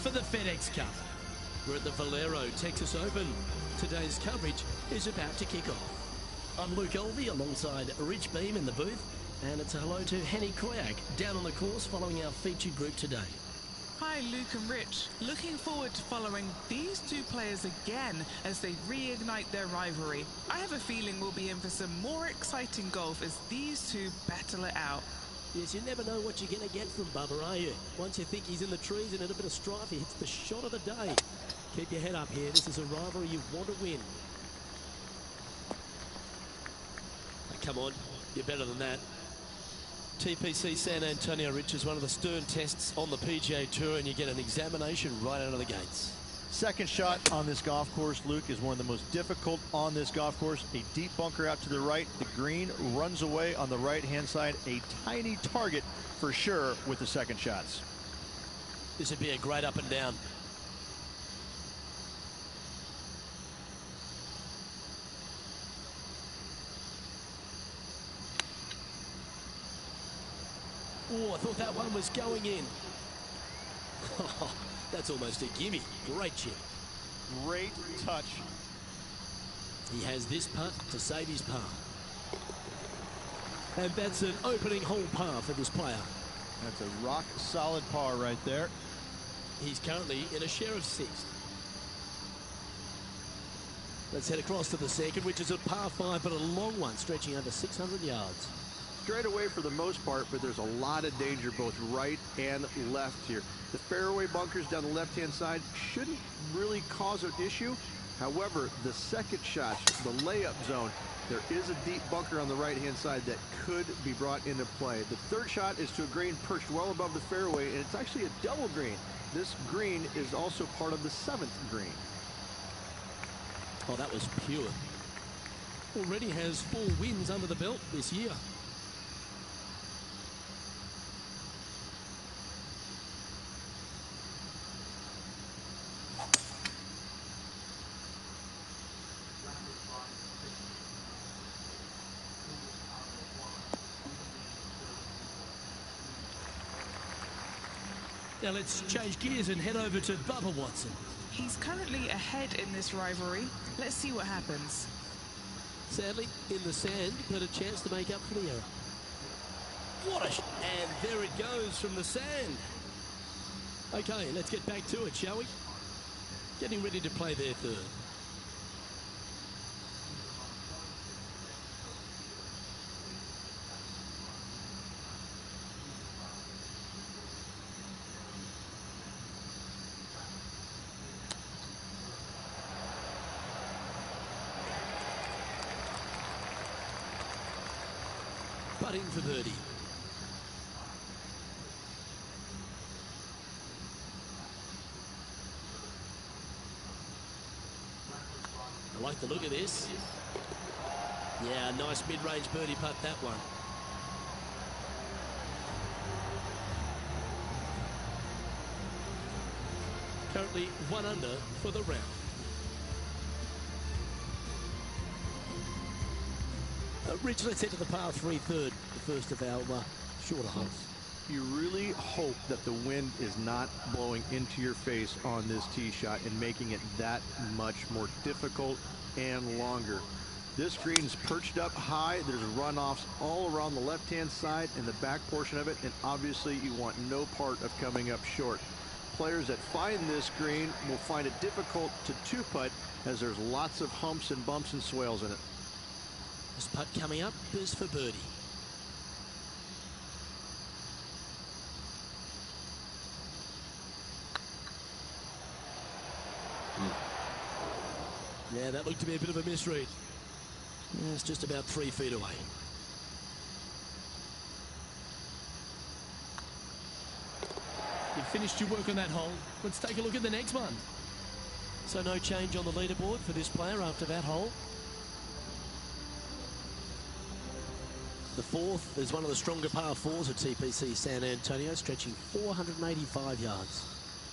for the FedEx Cup. We're at the Valero Texas Open. Today's coverage is about to kick off. I'm Luke Elvey alongside Rich Beam in the booth, and it's a hello to Henny Koyak down on the course following our featured group today. Hi Luke and Rich, looking forward to following these two players again as they reignite their rivalry. I have a feeling we'll be in for some more exciting golf as these two battle it out. Yes, you never know what you're going to get from Bubba, are you? Once you think he's in the trees and in a bit of strife, he hits the shot of the day. Keep your head up here. This is a rivalry you want to win. Oh, come on, you're better than that. TPC San Antonio, Rich, is one of the stern tests on the PGA Tour, and you get an examination right out of the gates. Second shot on this golf course, Luke, is one of the most difficult on this golf course. A deep bunker out to the right. The green runs away on the right-hand side. A tiny target for sure with the second shots. This would be a great up and down. Oh, I thought that one was going in. Oh, that's almost a gimme. Great chip. Great touch. He has this putt to save his par. And that's an opening hole par for this player. That's a rock-solid par right there. He's currently in a share of sixth. Let's head across to the second, which is a par 5, but a long one, stretching over 600 yards. Straight away for the most part, but there's a lot of danger both right and left here. The fairway bunkers down the left-hand side shouldn't really cause an issue. However, the second shot, the layup zone, there is a deep bunker on the right-hand side that could be brought into play. The third shot is to a green perched well above the fairway, and it's actually a double green. This green is also part of the 7th green. Oh, that was pure. Already has 4 wins under the belt this year. Now let's change gears and head over to Bubba Watson. He's currently ahead in this rivalry. Let's see what happens. Sadly, in the sand, but a chance to make up for the error. And there it goes from the sand. Okay, let's get back to it, shall we? Getting ready to play their third. Putting for birdie. I like the look of this. Yeah, nice mid-range birdie putt, that one. Currently 1 under for the round. Rich, let's head to the par 3 third, the first of our shorter holes. You really hope that the wind is not blowing into your face on this tee shot and making it that much more difficult and longer. This green's perched up high. There's runoffs all around the left-hand side and the back portion of it, and obviously you want no part of coming up short. Players that find this green will find it difficult to two-putt as there's lots of humps and bumps and swales in it. This putt coming up is for birdie. Yeah, that looked to be a bit of a misread. Yeah, it's just about 3 feet away. You've finished your work on that hole. Let's take a look at the next one. So no change on the leaderboard for this player after that hole. The fourth is one of the stronger par 4s at TPC San Antonio, stretching 485 yards.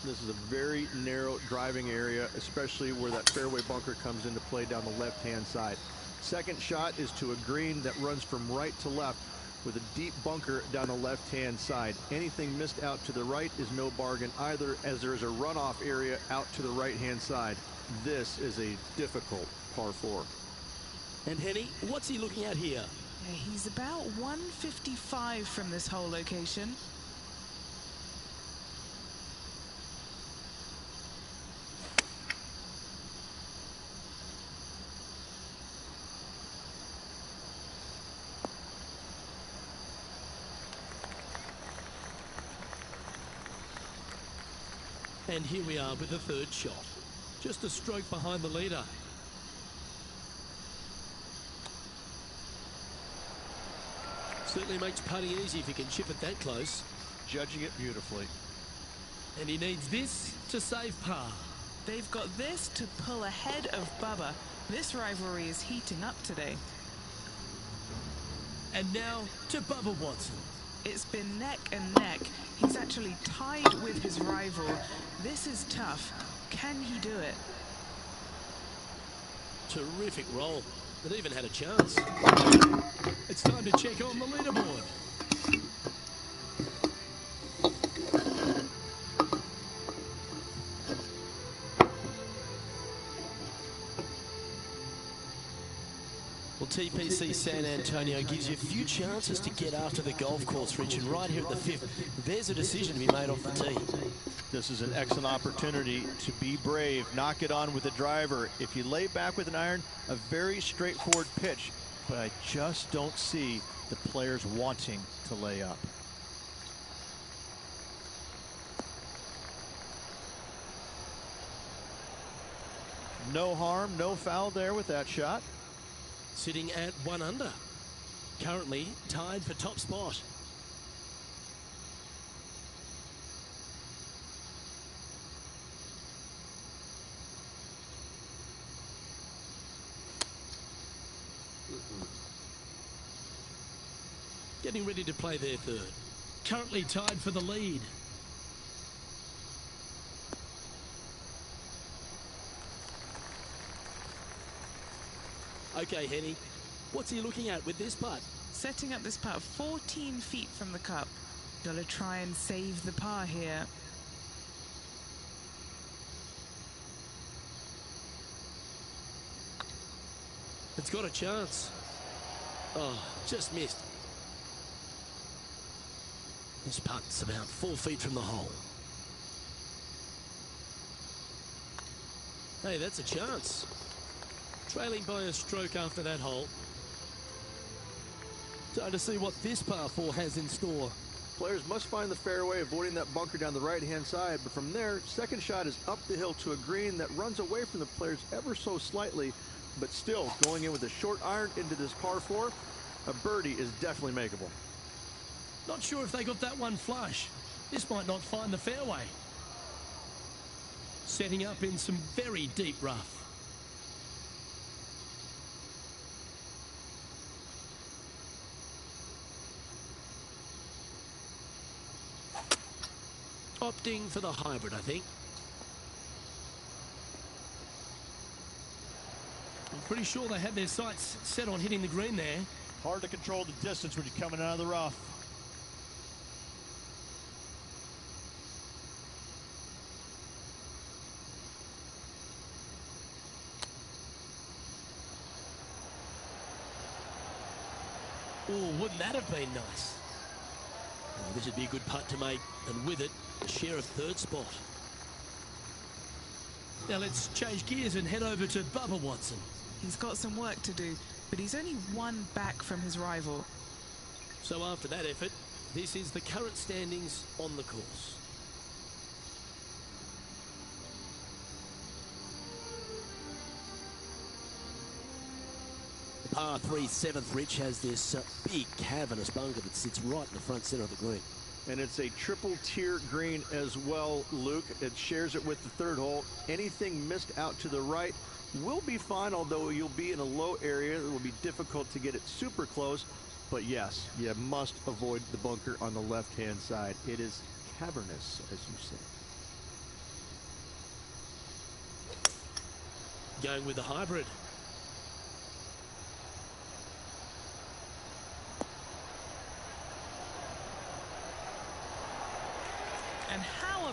This is a very narrow driving area, especially where that fairway bunker comes into play down the left-hand side. Second shot is to a green that runs from right to left. with a deep bunker down the left-hand side. Anything missed out to the right is no bargain either, as there is a runoff area out to the right-hand side. This is a difficult par 4. And Henny, what's he looking at here? Yeah, he's about 155 from this hole location. And here we are with the third shot. Just a stroke behind the leader. Certainly makes putting easy if he can chip it that close. Judging it beautifully. And he needs this to save par. They've got this to pull ahead of Bubba. This rivalry is heating up today. And now to Bubba Watson. It's been neck and neck. He's actually tied with his rival. This is tough. Can he do it? Terrific roll. It even had a chance. It's time to check on the leaderboard. Well, TPC San Antonio gives you a few chances to get after the golf course, Rich, and right here at the 5th, there's a decision to be made off the tee. This is an excellent opportunity to be brave, knock it on with a driver. If you lay back with an iron, a very straightforward pitch, but I just don't see the players wanting to lay up. No harm, no foul there with that shot. Sitting at 1 under. Currently tied for top spot. Getting ready to play their third. Currently tied for the lead. Okay, Henny, what's he looking at with this putt? Setting up this putt 14 feet from the cup. Gotta try and save the par here. It's got a chance. Oh, just missed. This putt's about 4 feet from the hole. Hey, that's a chance. Trailing by a stroke after that hole. Time to see what this par 4 has in store. Players must find the fairway, avoiding that bunker down the right-hand side, but from there, second shot is up the hill to a green that runs away from the players ever so slightly, but still going in with a short iron into this par 4, a birdie is definitely makeable. Not sure if they got that one flush. This might not find the fairway. Setting up in some very deep rough. Opting for the hybrid, I think. I'm pretty sure they had their sights set on hitting the green there. Hard to control the distance when you're coming out of the rough. Oh, wouldn't that have been nice? Oh, this would be a good putt to make, and with it, a share of third spot. Now let's change gears and head over to Bubba Watson. He's got some work to do, but he's only one back from his rival. So after that effort, this is the current standings on the course. The par 3 7th, Rich, has this big cavernous bunker that sits right in the front center of the green. And it's a triple tier green as well, Luke. It shares it with the third hole. Anything missed out to the right will be fine, although you'll be in a low area. It will be difficult to get it super close. But yes, you must avoid the bunker on the left-hand side. It is cavernous, as you say. Going with the hybrid.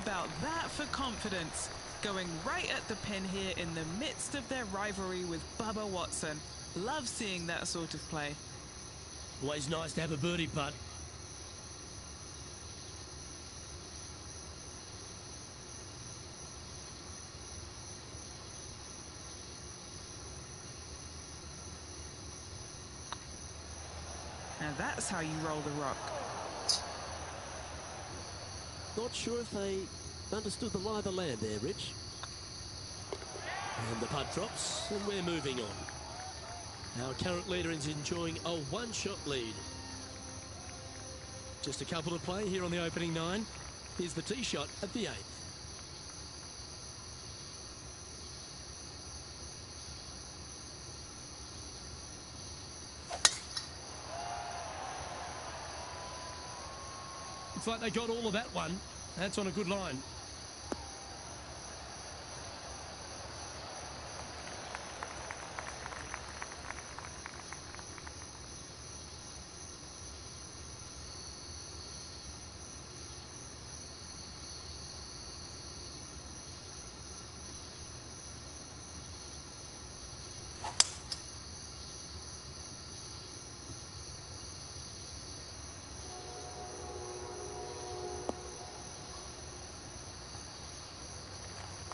about that for confidence? Going right at the pin here in the midst of their rivalry with Bubba Watson. Love seeing that sort of play. Always nice to have a birdie putt. Now that's how you roll the rock. Not sure if they understood the lie of the land there, Rich. And the putt drops, and we're moving on. Our current leader is enjoying a one-shot lead. Just a couple to play here on the opening 9. Here's the tee shot at the 8th. Looks like they got all of that one. That's on a good line.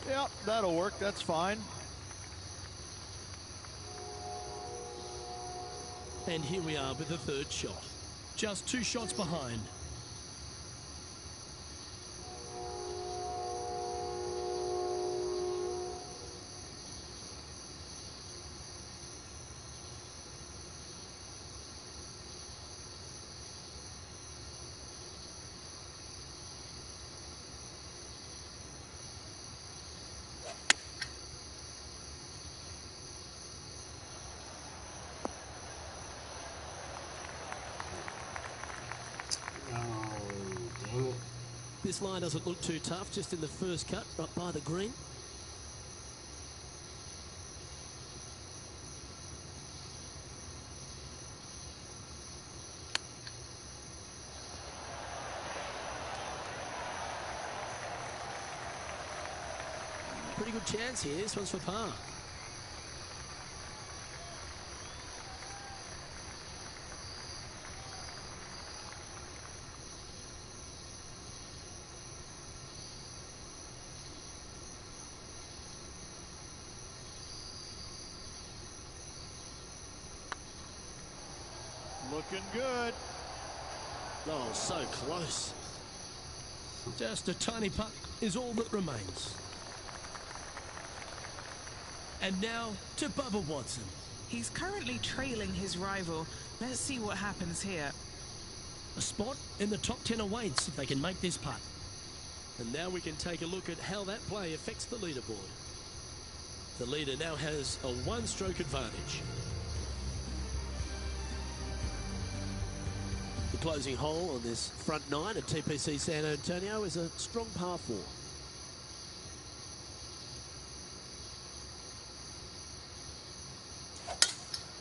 Yep, that'll work. That's fine. And here we are with the 3rd shot. Just 2 shots behind. This line doesn't look too tough, just in the first cut, right by the green. Pretty good chance here. This one's for par. Looking good. Oh, so close. Just a tiny putt is all that remains. And now to Bubba Watson. He's currently trailing his rival. Let's see what happens here. A spot in the top 10 awaits if they can make this putt. And now we can take a look at how that play affects the leaderboard. The leader now has a 1-stroke advantage. The closing hole on this front 9 at TPC San Antonio is a strong par 4.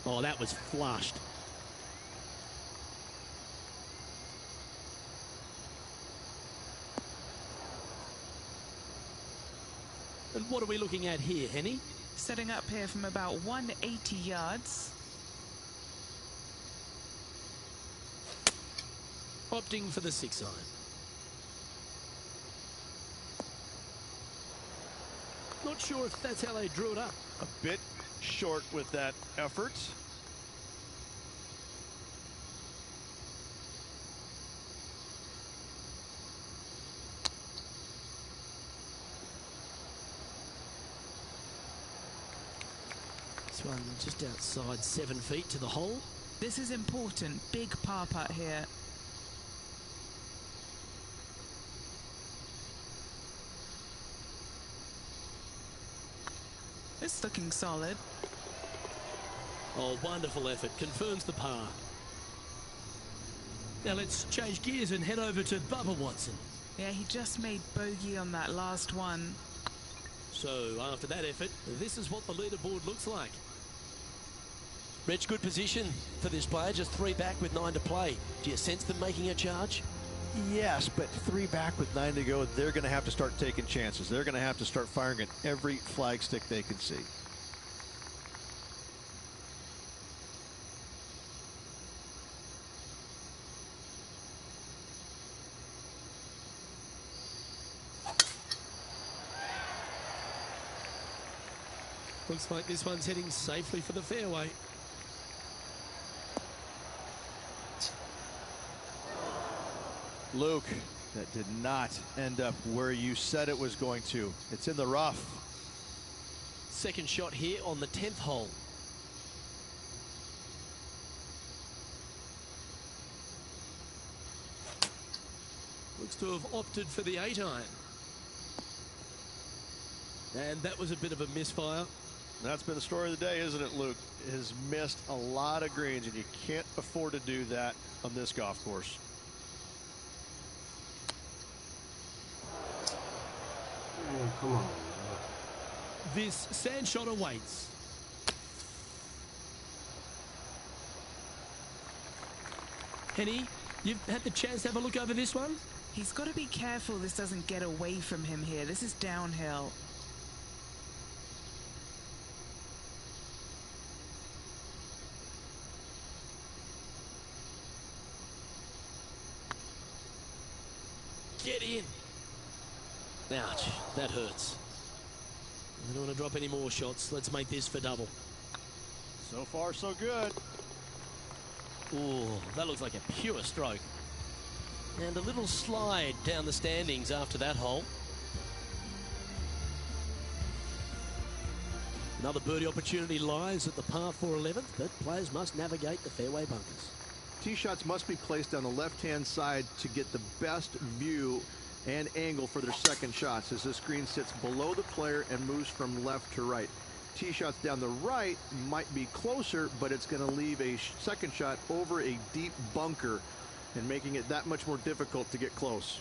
Oh, that was flushed. And what are we looking at here, Henny? Setting up here from about 180 yards. Opting for the 6-iron. Not sure if that's how they drew it up. A bit short with that effort. This one just outside 7 feet to the hole. This is important. Big par putt here. It's looking solid. Oh, wonderful effort. Confirms the par. Now let's change gears and head over to Bubba Watson. Yeah, he just made bogey on that last one. So after that effort, this is what the leaderboard looks like. Rich, good position for this player. Just 3 back with 9 to play. Do you sense them making a charge? Yes, but 3 back with 9 to go, they're going to have to start taking chances. They're going to have to start firing at every flagstick they can see. Looks like this one's heading safely for the fairway. Luke, that did not end up where you said it was going to. It's in the rough. Second shot here on the 10th hole. Looks to have opted for the 8-iron. And that was a bit of a misfire. That's been the story of the day, isn't it, Luke? Has missed a lot of greens, and you can't afford to do that on this golf course. Oh, come on. This sand shot awaits. Henny, you've had the chance to have a look over this one? He's got to be careful this doesn't get away from him here. This is downhill. Get in. Ouch, that hurts. I don't want to drop any more shots. Let's make this for double. So far, so good. Ooh, that looks like a pure stroke. And a little slide down the standings after that hole. Another birdie opportunity lies at the par 4 11th, but players must navigate the fairway bunkers. Tee shots must be placed on the left-hand side to get the best view and angle for their second shots, as this green sits below the player and moves from left to right. Tee shots down the right might be closer, but it's going to leave a second shot over a deep bunker and making it that much more difficult to get close.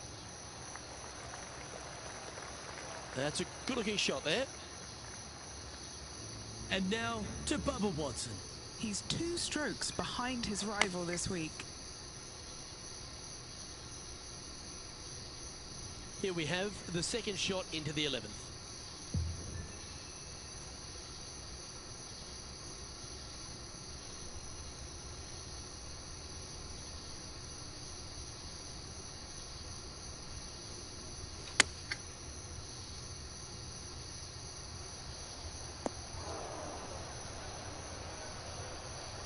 That's a good-looking shot there. And now to Bubba Watson. He's 2 strokes behind his rival this week. Here we have the second shot into the 11th.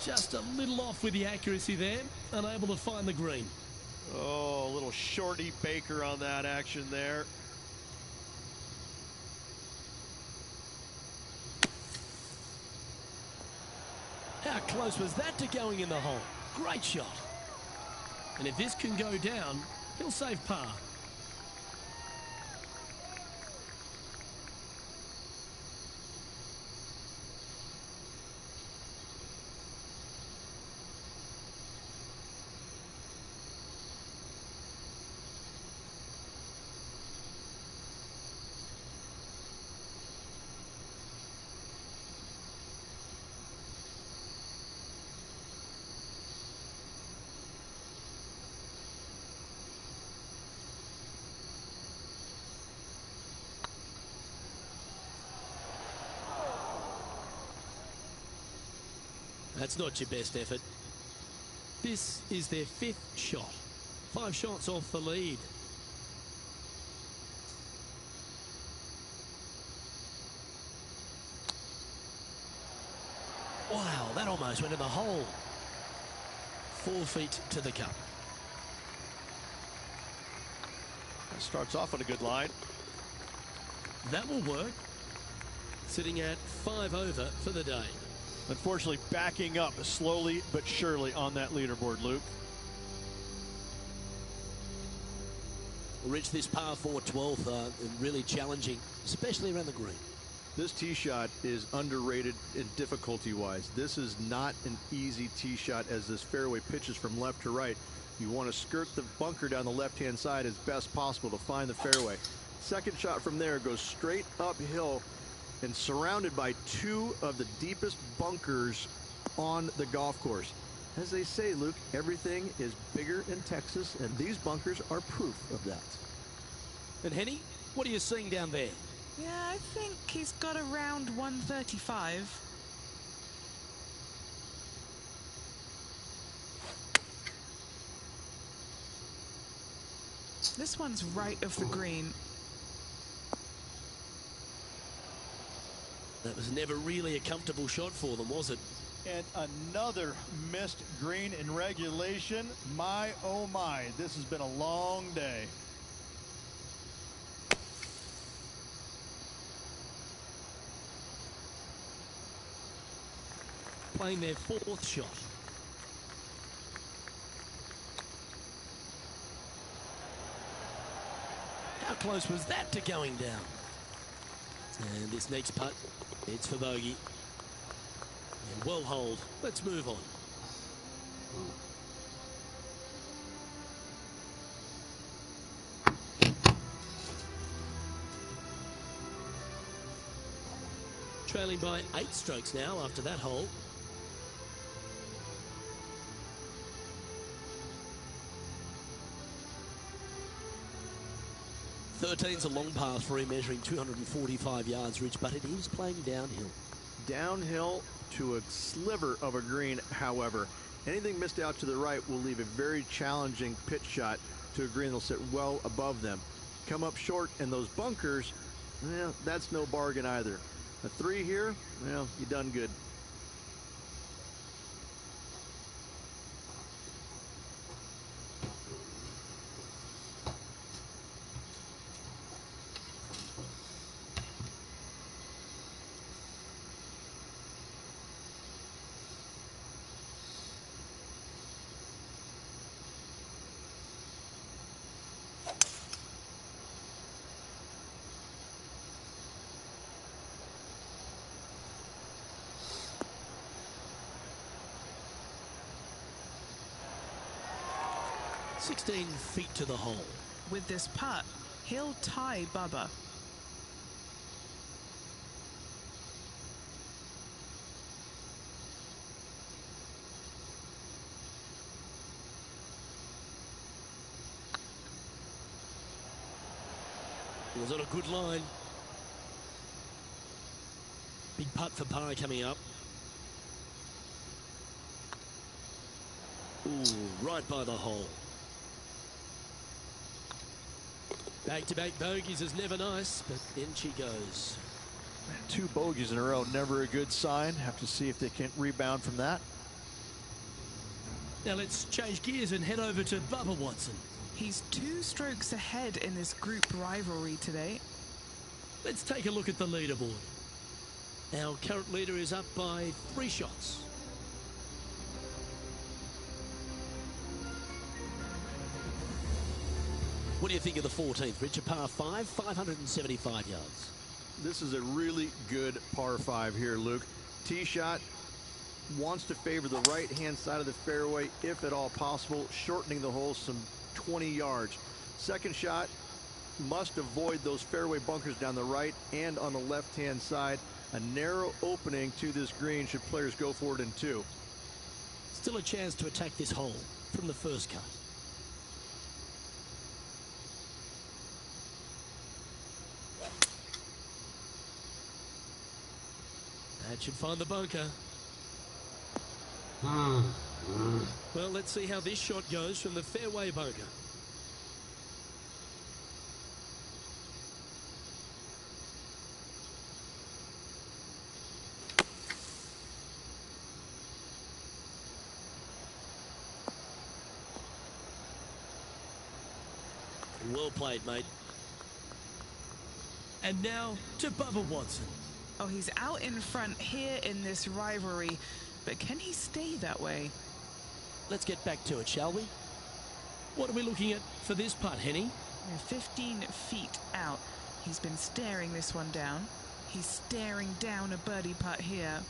Just a little off with the accuracy there, unable to find the green. Oh, a little shorty Baker on that action there. How close was that to going in the hole? Great shot. And if this can go down, he'll save par. That's not your best effort. This is their 5th shot. 5 shots off the lead. Wow, that almost went in the hole. 4 feet to the cup. That starts off on a good line. That will work. Sitting at 5 over for the day. Unfortunately, backing up slowly but surely on that leaderboard, Luke. Rich, this par 4 12th, really challenging, especially around the green. This tee shot is underrated in difficulty-wise. This is not an easy tee shot, as this fairway pitches from left to right. You want to skirt the bunker down the left-hand side as best possible to find the fairway. Second shot from there goes straight uphill and surrounded by 2 of the deepest bunkers on the golf course. As they say, Luke, everything is bigger in Texas, and these bunkers are proof of that. And Henny, what are you seeing down there? Yeah, I think he's got around 135. This one's right of the green. That was never really a comfortable shot for them, was it? And another missed green in regulation. My, oh my, this has been a long day. Playing their fourth shot. How close was that to going down? And this next putt, it's for bogey. And well holed. Let's move on. Trailing by 8 strokes now after that hole. Thirteen's a long par 3, measuring 245 yards, Rich, but it is playing downhill. Downhill to a sliver of a green, however. Anything missed out to the right will leave a very challenging pitch shot to a green that'll sit well above them. Come up short, and those bunkers, well, that's no bargain either. A 3 here, well, you done good. "16 feet to the hole." With this putt, he'll tie Bubba. It was on a good line. Big putt for par coming up. Ooh, right by the hole. Back-to-back bogeys is never nice, but in she goes. 2 bogeys in a row, never a good sign. Have to see if they can rebound from that. Now let's change gears and head over to Bubba Watson. He's 2 strokes ahead in this group rivalry today. Let's take a look at the leaderboard. Our current leader is up by 3 shots. What do you think of the 14th, Rich? A par 5, 575 yards. This is a really good par 5 here, Luke. Tee shot wants to favor the right-hand side of the fairway, if at all possible, shortening the hole some 20 yards. Second shot must avoid those fairway bunkers down the right and on the left-hand side. A narrow opening to this green should players go for it in 2. Still a chance to attack this hole from the first cut. That should find the bunker. Well, let's see how this shot goes from the fairway bunker. Well played, mate. And now to Bubba Watson. Oh, he's out in front here in this rivalry, but can he stay that way? Let's get back to it, shall we? What are we looking at for this putt, Henny? 15 feet out. He's been staring this one down. He's staring down a birdie putt here.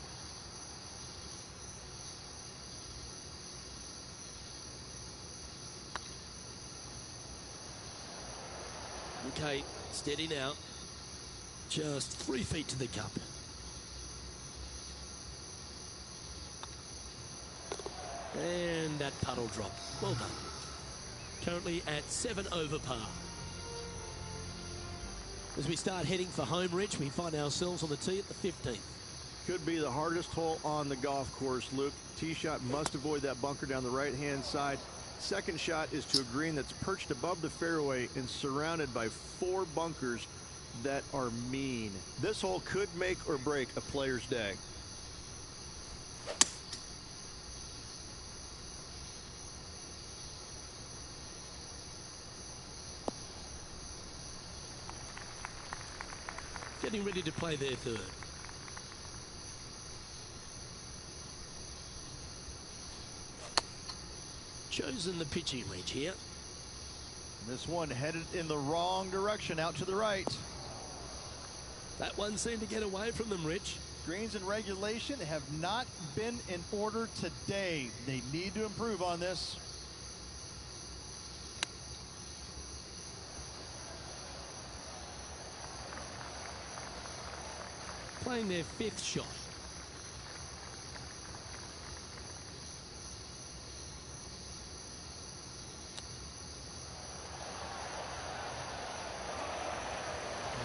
Okay, steady now. Just 3 feet to the cup. And that puddle drop. Well done. Currently at 7 over par. As we start heading for home, Rich, we find ourselves on the tee at the 15th. Could be the hardest hole on the golf course, Luke. Tee shot must avoid that bunker down the right-hand side. Second shot is to a green that's perched above the fairway and surrounded by 4 bunkers that are mean. This hole could make or break a player's day. Getting ready to play their third. Chosen the pitching range here. This one headed in the wrong direction, out to the right. That one seemed to get away from them, Rich. Greens and regulation have not been in order today. They need to improve on this. Playing their 5th shot.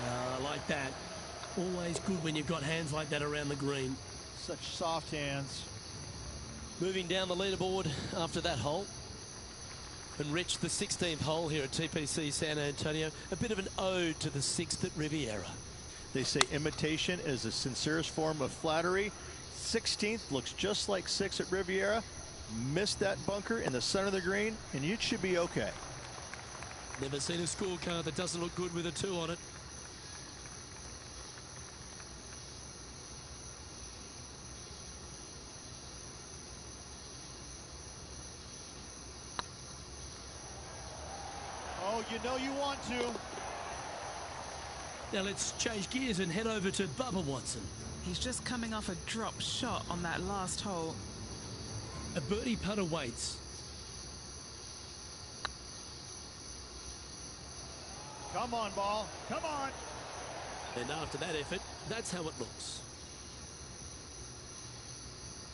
I like that. Always good when you've got hands like that around the green. Such soft hands. Moving down the leaderboard after that hole. And Rich, the 16th hole here at TPC San Antonio. A bit of an ode to the 6th at Riviera. They say imitation is the sincerest form of flattery. 16th looks just like 6 at Riviera. Missed that bunker in the center of the green, and you should be okay. Never seen a scorecard that doesn't look good with a 2 on it. Oh, you know you want to. Now let's change gears and head over to Bubba Watson. He's just coming off a drop shot on that last hole. A birdie putt awaits. Come on, ball. Come on. And after that effort, that's how it looks.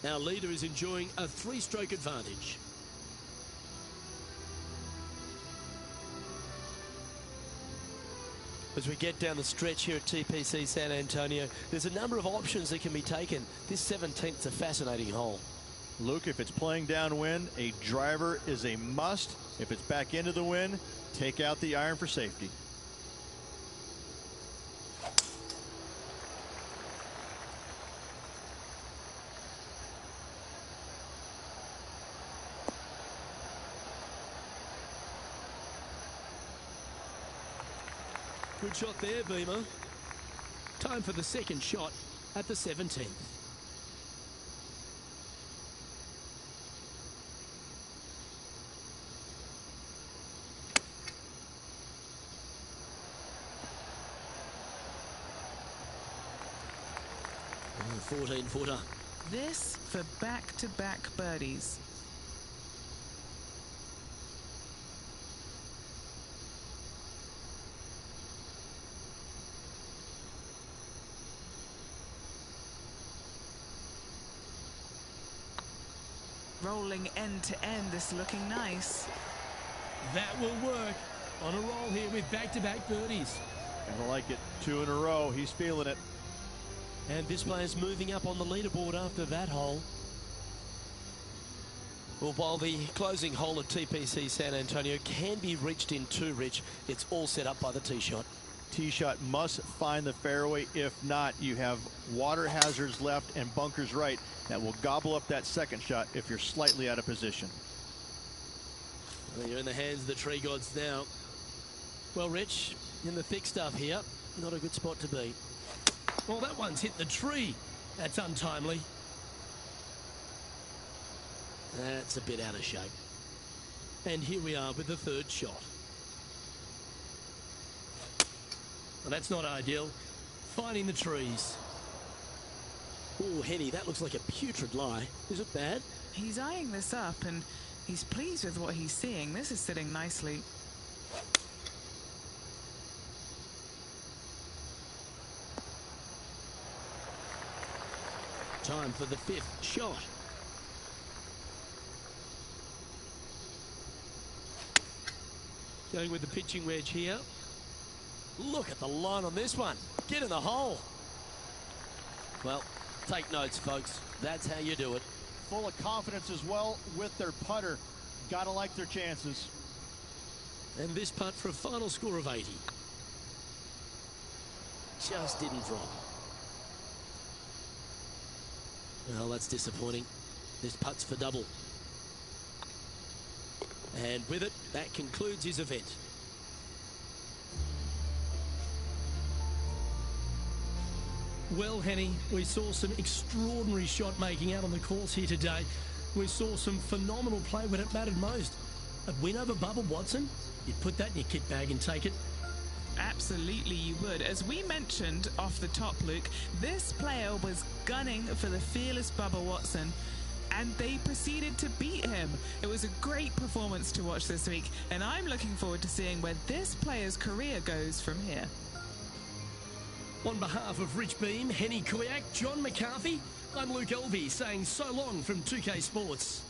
Our leader is enjoying a 3-stroke advantage. As we get down the stretch here at TPC San Antonio, there's a number of options that can be taken. This 17th's a fascinating hole. Luke, if it's playing downwind, a driver is a must. If it's back into the wind, take out the iron for safety. Good shot there, Beamer. Time for the second shot at the 17th. Oh, 14-footer. This for back-to-back birdies. Rolling end to end, this looking nice. That will work. On a roll here with back-to-back birdies. I like it. 2 in a row. He's feeling it. And this player's moving up on the leaderboard after that hole. Well, while the closing hole at TPC San Antonio can be reached in 2, Rich, it's all set up by the tee shot. Tee shot must find the fairway. If not, you have water hazards left and bunkers right that will gobble up that second shot if you're slightly out of position. Well, you're in the hands of the tree gods now. Well, Rich, in the thick stuff here, not a good spot to be. Well, that one's hit the tree. That's untimely. That's a bit out of shape. And here we are with the 3rd shot. Well, that's not ideal. Finding the trees. Oh, Henny, that looks like a putrid lie. Is it bad? He's eyeing this up and he's pleased with what he's seeing. This is sitting nicely. Time for the 5th shot. Going with the pitching wedge here. Look at the line on this one. Get in the hole. Well, take notes, folks. That's how you do it. Full of confidence as well with their putter. Gotta like their chances. And this putt for a final score of 80. Just didn't drop. Well, that's disappointing. This putt's for double. And with it, that concludes his event. Well, Henny, we saw some extraordinary shot making out on the course here today. We saw some phenomenal play when it mattered most. A win over Bubba Watson? You'd put that in your kit bag and take it. Absolutely you would. As we mentioned off the top, Luke, this player was gunning for the fearless Bubba Watson, and they proceeded to beat him. It was a great performance to watch this week, and I'm looking forward to seeing where this player's career goes from here. On behalf of Rich Beam, Henny Kuyak, John McCarthy, I'm Luke Elvey saying so long from 2K Sports.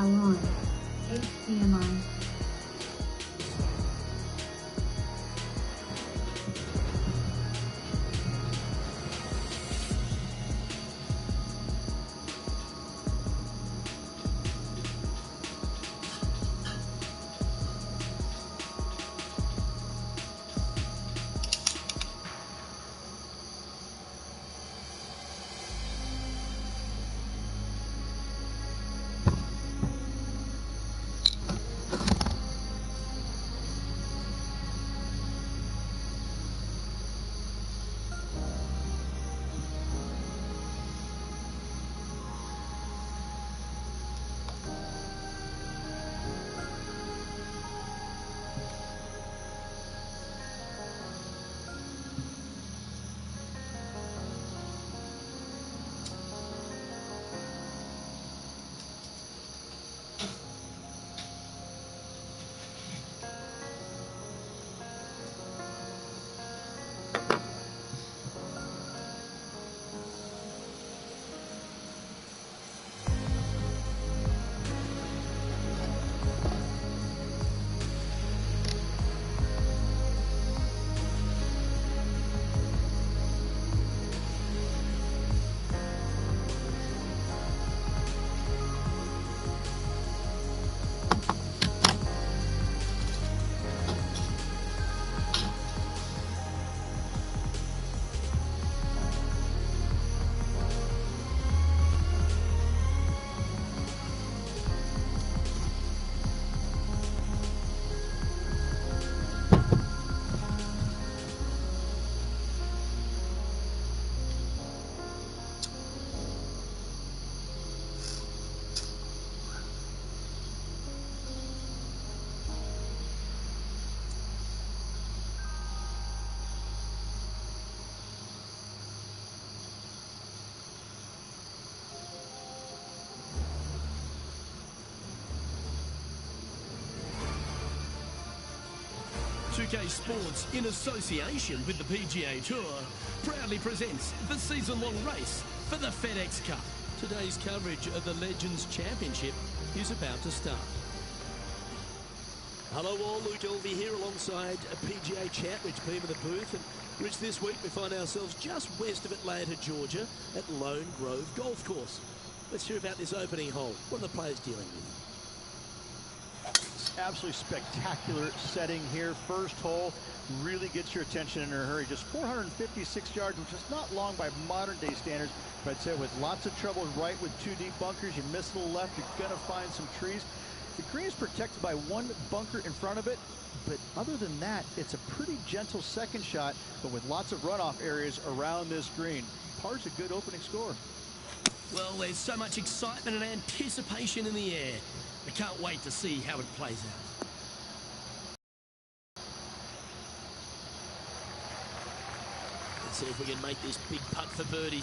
Power on. HDMI. Sports, in association with the PGA Tour, proudly presents the season-long race for the FedEx Cup. Today's coverage of the Legends Championship is about to start. Hello all, Luke Elvey here alongside a PGA champ, Rich Beam in the booth. And Rich, this week we find ourselves just west of Atlanta, Georgia at Lone Grove Golf Course. Let's hear about this opening hole. What are the players dealing with? Absolutely spectacular setting here. First hole really gets your attention in a hurry. Just 456 yards, which is not long by modern day standards, but I'd say with lots of trouble right with two deep bunkers. You miss a little left, you're gonna find some trees. The green is protected by one bunker in front of it, but other than that, it's a pretty gentle second shot, but with lots of runoff areas around this green. Par's a good opening score. Well, there's so much excitement and anticipation in the air. I can't wait to see how it plays out. Let's see if we can make this big putt for birdie.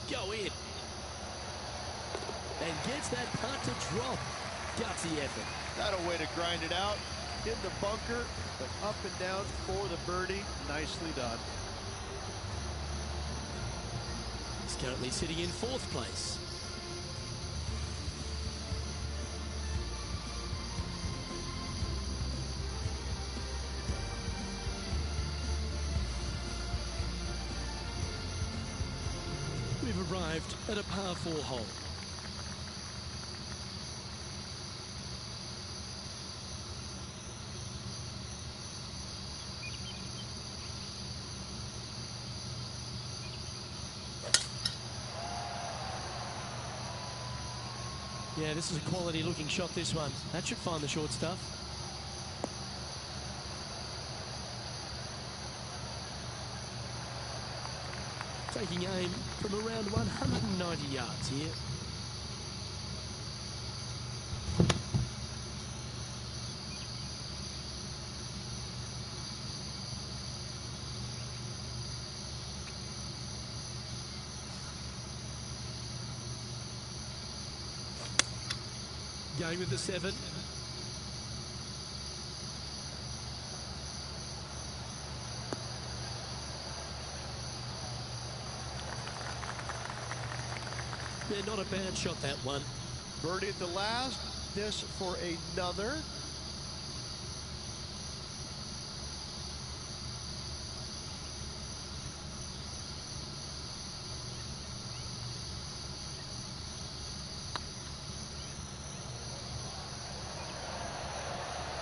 Go in. And gets that putt to drop. Gutsy effort. Not a way to grind it out. In the bunker, but up and down for the birdie. Nicely done. He's currently sitting in fourth place. We've arrived at a par 4 hole. Yeah, this is a quality looking shot, this one. That should find the short stuff. Taking aim from around 190 yards here. Going with the 7. Yeah, not a bad shot, that one. Birdie at the last. This for another.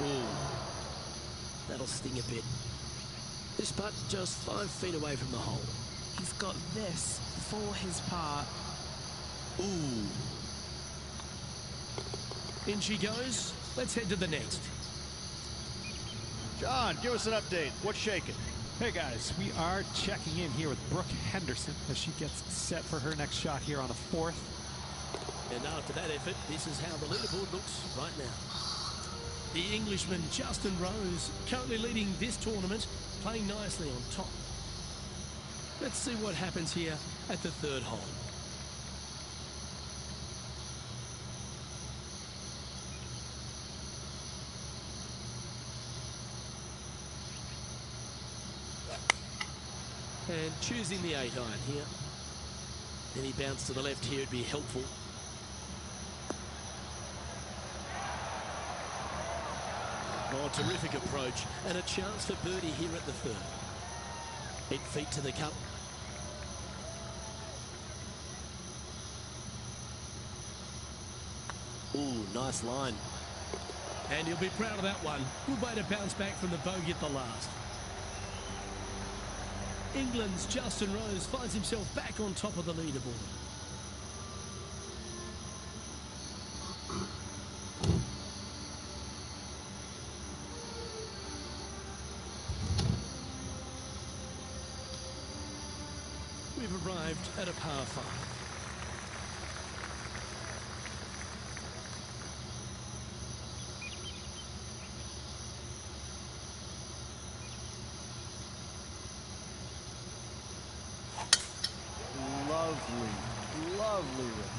Ooh, that'll sting a bit. This putt just 5 feet away from the hole. He's got this for his par. Ooh. In she goes. Let's head to the next. John, give us an update. What's shaking? Hey guys, we are checking in here with Brooke Henderson as she gets set for her next shot here on the 4th. And after that effort, this is how the leaderboard looks right now. The Englishman Justin Rose, currently leading this tournament, playing nicely on top. Let's see what happens here at the 3rd hole. And choosing the 8 iron here. Any bounce to the left here would be helpful. Oh, terrific approach, and a chance for birdie here at the 3rd. 8 feet to the cup. Ooh, nice line. And he'll be proud of that one. Good way to bounce back from the bogey at the last. England's Justin Rose finds himself back on top of the leaderboard. We've arrived at a par 5. Lovely rip.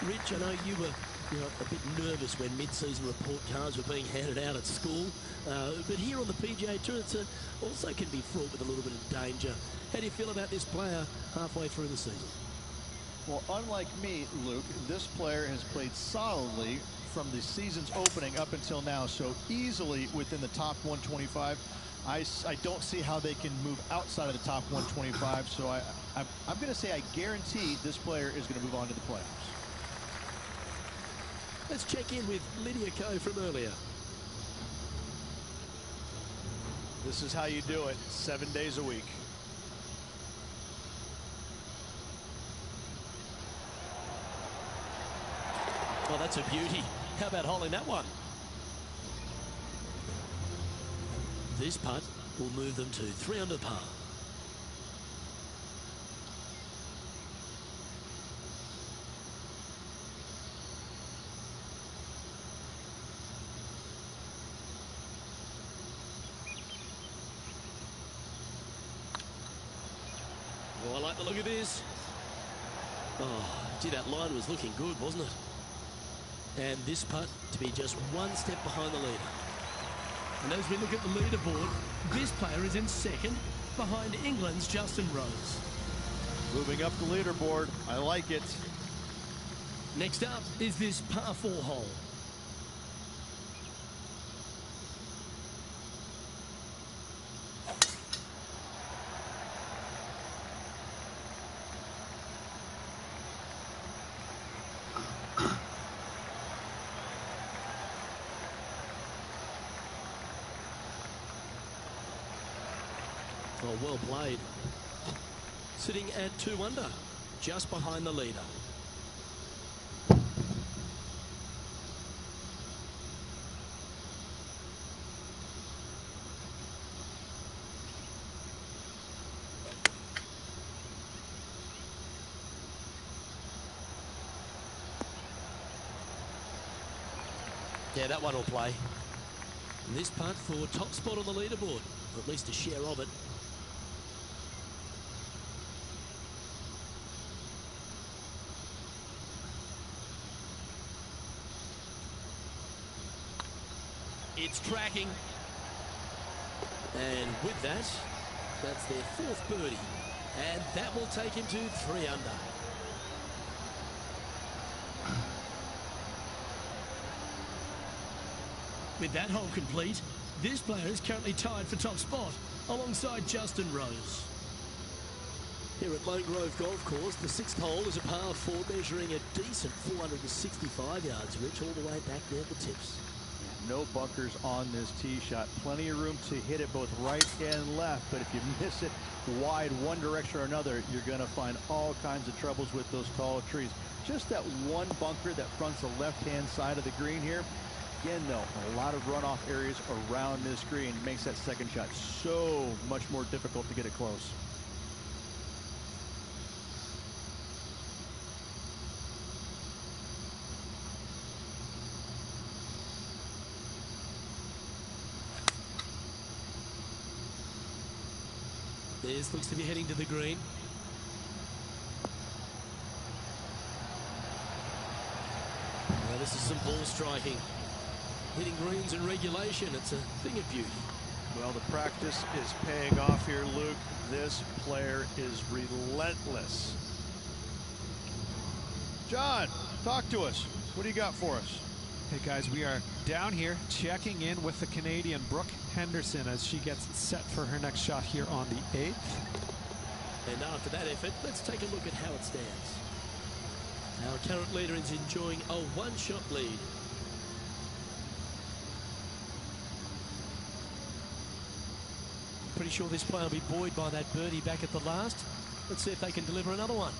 Rich, I know you were a bit nervous when mid-season report cards were being handed out at school, but here on the PGA Tour, it's also can be fraught with a little bit of danger. How do you feel about this player halfway through the season? Well, unlike me, Luke, this player has played solidly from the season's opening up until now, so easily within the top 125. I don't see how they can move outside of the top 125, so I'm going to say I guarantee this player is going to move on to the playoffs. Let's check in with Lydia Ko from earlier. This is how you do it, 7 days a week. Oh, that's a beauty. How about holding that one? This putt will move them to 3 under par. Oh, I like the look of this. Oh, gee, that line was looking good, wasn't it? And this putt to be just 1 step behind the leader. And as we look at the leaderboard, this player is in 2nd behind England's Justin Rose. Moving up the leaderboard, I like it. Next up is this par 4 hole. Oh, well played. Sitting at 2 under, just behind the leader. Yeah, that one will play. And this putt for top spot on the leaderboard, or at least a share of it. It's tracking. And with that, that's their fourth birdie. And that will take him to 3 under. With that hole complete, this player is currently tied for top spot alongside Justin Rose. Here at Lone Grove Golf Course, the 6th hole is a par 4 measuring a decent 465 yards, Rich, all the way back there at the tips. No bunkers on this tee shot. Plenty of room to hit it both right and left, but if you miss it wide one direction or another, you're going to find all kinds of troubles with those tall trees. Just that one bunker that fronts the left-hand side of the green here. Again, though, a lot of runoff areas around this green makes that second shot so much more difficult to get it close. This looks to be heading to the green. Now this is some ball striking. Hitting greens in regulation, it's a thing of beauty. Well, the practice is paying off here, Luke. This player is relentless. John, talk to us. What do you got for us? Hey guys, we are down here checking in with the Canadian Brooke Henderson as she gets set for her next shot here on the 8th. And after that effort, let's take a look at how it stands. Our current leader is enjoying a one-shot lead. Pretty sure this player will be buoyed by that birdie back at the last. Let's see if they can deliver another one.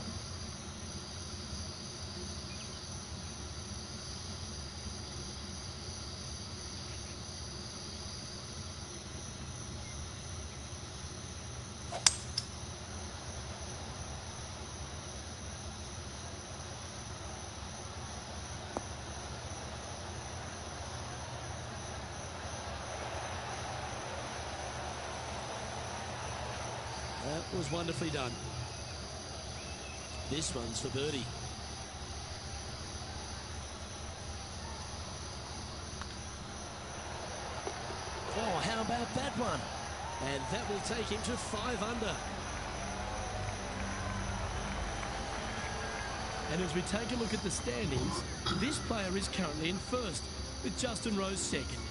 That was wonderfully done. This one's for birdie. Oh, how about that one? And that will take him to 5 under. And as we take a look at the standings, this player is currently in first, with Justin Rose second.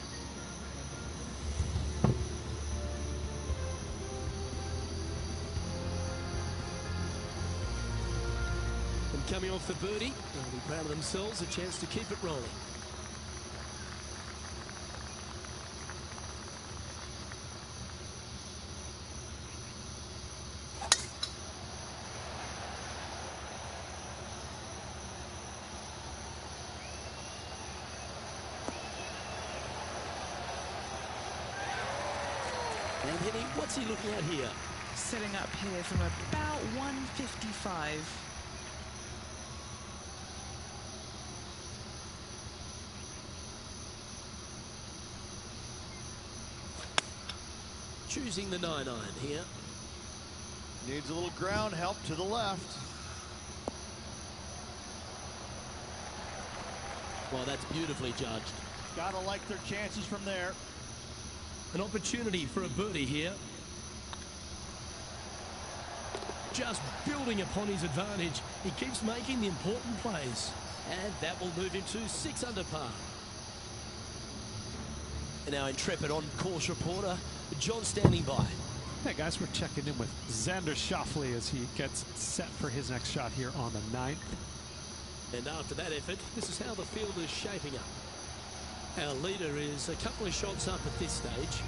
And coming off the birdie, they'll be proud of themselves, a chance to keep it rolling. And Henny, what's he looking at here? Setting up here from about 155. Choosing the 9-iron here. Needs a little ground help to the left. Well, that's beautifully judged. Gotta like their chances from there. An opportunity for a birdie here. Just building upon his advantage. He keeps making the important plays. And that will move him to 6 under par. And our intrepid on-course reporter, John, standing by. Hey guys, we're checking in with Xander Schauffele as he gets set for his next shot here on the 9th. And after that effort, this is how the field is shaping up. Our leader is a couple of shots up at this stage.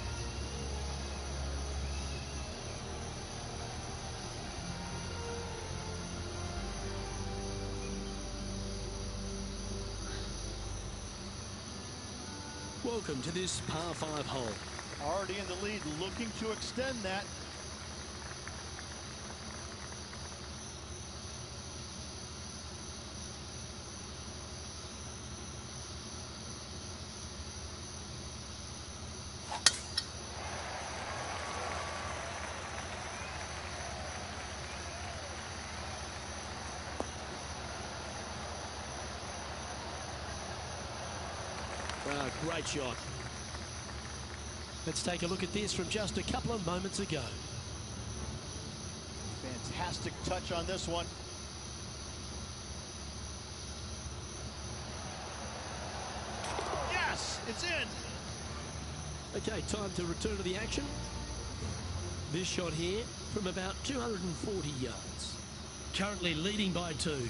Welcome to this par 5 hole. Already in the lead, looking to extend that. Great shot. Let's take a look at this from just a couple of moments ago. Fantastic touch on this one. Yes, it's in. Okay, time to return to the action. This shot here from about 240 yards. Currently leading by 2.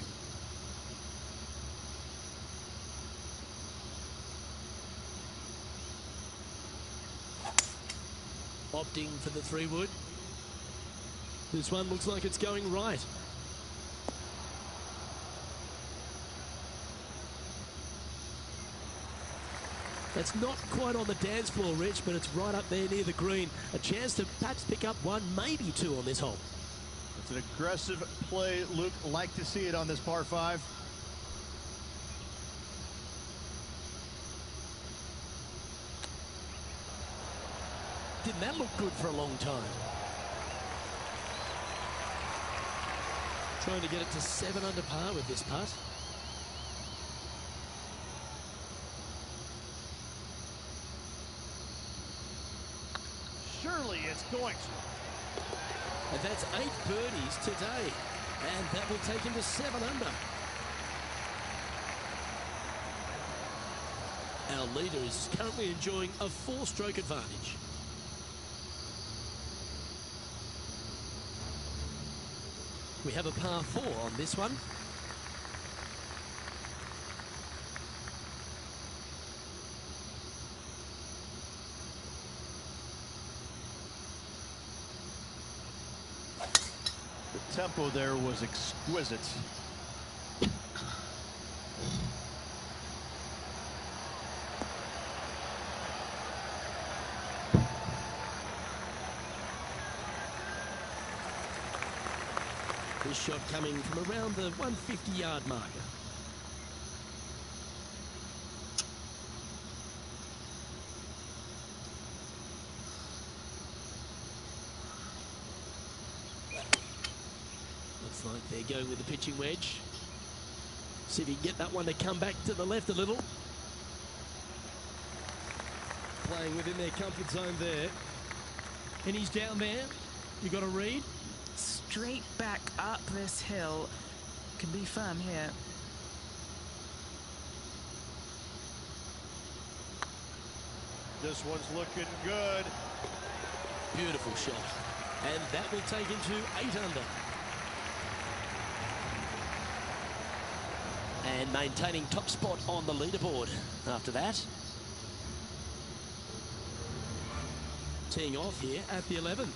Opting for the 3-wood. This one looks like it's going right. That's not quite on the dance floor, Rich, but it's right up there near the green. A chance to perhaps pick up 1, maybe 2 on this hole. It's an aggressive play, Luke. Like to see it on this par 5. Didn't that look good for a long time? Trying to get it to 7 under par with this putt. Surely it's going to. And that's 8 birdies today. And that will take him to 7 under. Our leader is currently enjoying a 4-stroke advantage. We have a par 4 on this one. The tempo there was exquisite. This shot coming from around the 150-yard marker. Looks like they're going with the pitching wedge. See if he can get that one to come back to the left a little. Playing within their comfort zone there. And he's down there. You got to read. Straight back up this hill. Can be firm here. This one's looking good. Beautiful shot. And that will take him to 8 under. And maintaining top spot on the leaderboard after that. Teeing off here at the 11th.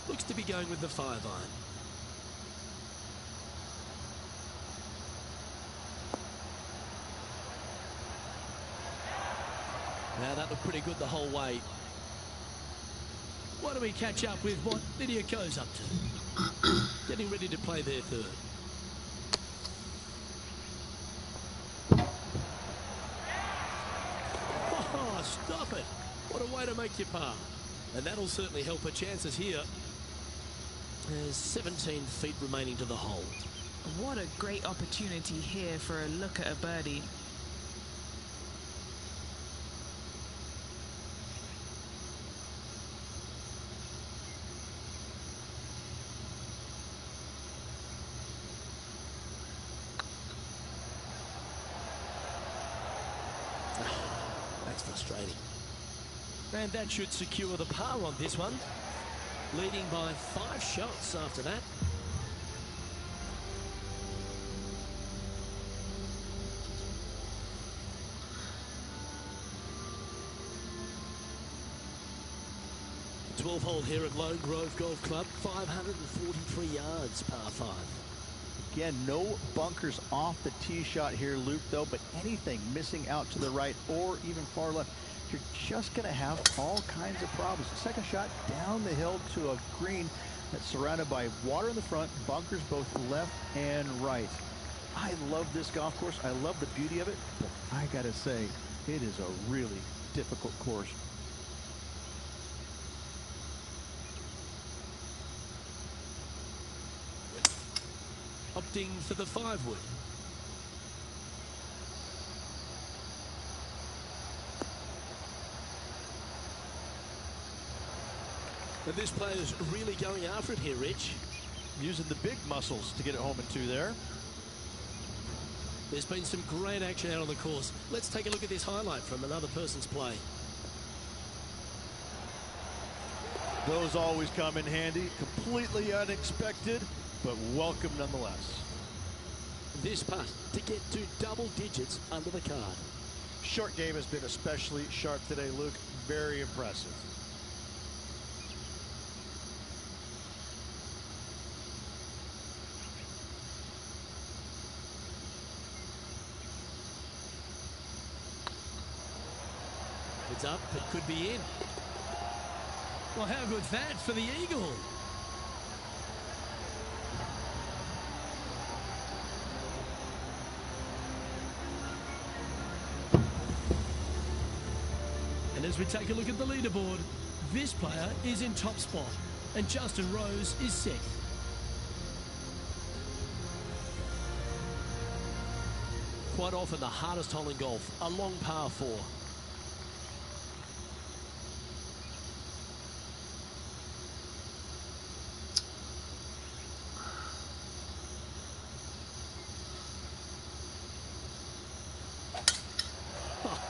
Looks to be going with the 5-iron. Now that looked pretty good the whole way. Why don't we catch up with what Lydia Ko's up to? Getting ready to play their 3rd. Oh, stop it. What a way to make your par. And that'll certainly help her chances here. There's 17 feet remaining to the hole. What a great opportunity here for a look at a birdie. That's frustrating. And that should secure the par on this one. Leading by 5 shots after that. The 12th hole here at Lone Grove Golf Club, 543 yards, par 5. Again, no bunkers off the tee shot here, Luke, though, but anything missing out to the right or even far left, you're just going to have all kinds of problems. The second shot down the hill to a green that's surrounded by water in the front, bunkers both left and right. I love this golf course. I love the beauty of it, but I got to say, it is a really difficult course. opting for the 5-wood. And this player's really going after it here, Rich. Using the big muscles to get it home in 2 there. There's been some great action out on the course. Let's take a look at this highlight from another person's play. Those always come in handy. Completely unexpected, but welcome nonetheless. This putt to get to double digits under the card. Short game has been especially sharp today, Luke. Very impressive. It's up, it could be in. Well, how good's that for the eagle? And as we take a look at the leaderboard, this player is in top spot, and Justin Rose is second. Quite often the hardest hole in golf, a long par 4.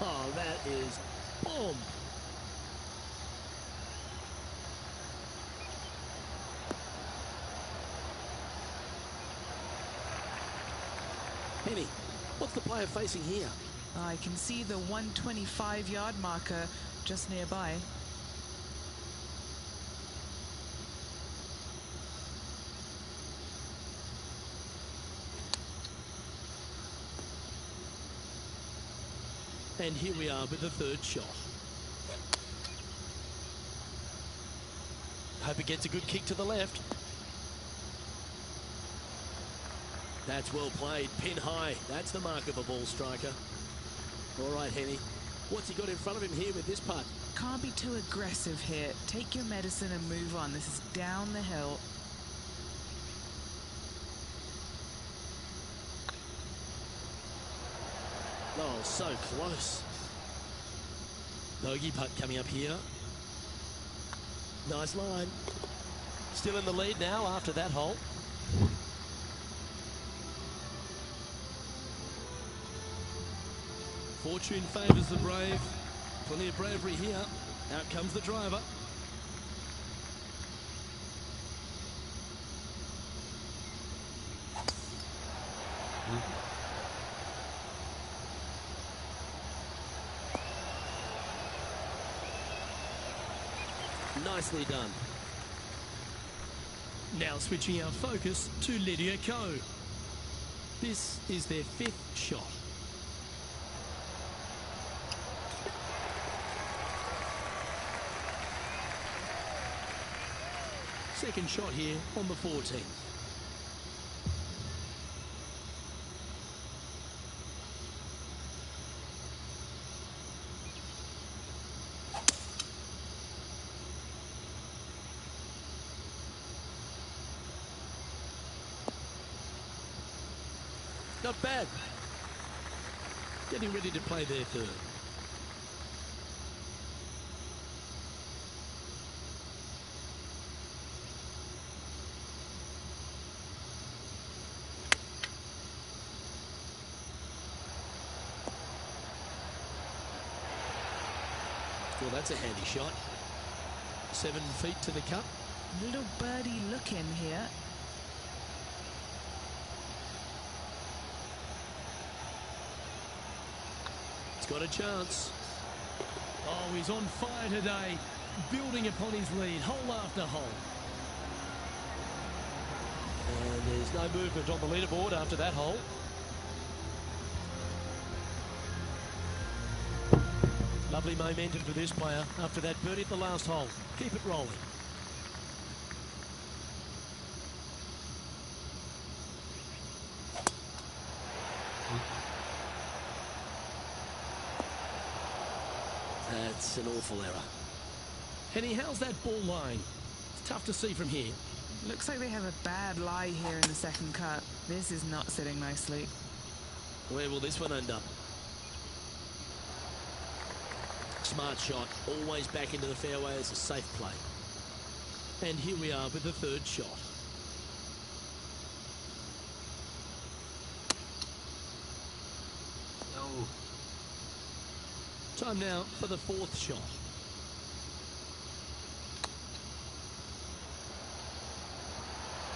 Oh, that is bomb. Penny, what's the player facing here? I can see the 125-yard marker just nearby. And here we are with the 3rd shot. Hope it gets a good kick to the left. That's well played, pin high. That's the mark of a ball striker. All right, Henny. What's he got in front of him here with this putt? Can't be too aggressive here. Take your medicine and move on. This is down the hill. Oh, so close. Bogey putt coming up here. Nice line. Still in the lead now after that hole. Fortune favours the brave. Plenty of bravery here. Out comes the driver. Nicely done. Now switching our focus to Lydia Ko. This is their 5th shot. Second shot here on the 14th. Not bad. Getting ready to play their 3rd. Well, that's a handy shot. 7 feet to the cup. Little birdie look in here. He's got a chance. Oh, he's on fire today, building upon his lead, hole after hole. And there's no movement on the leaderboard after that hole. Lovely momentum for this player after that birdie at the last hole. Keep it rolling. That's an awful error. Henny, how's that ball lying? It's tough to see from here. Looks like they have a bad lie here in the second cut. This is not sitting nicely. Where will this one end up? Smart shot, always back into the fairway as a safe play. And here we are with the third shot. No. Time now for the fourth shot.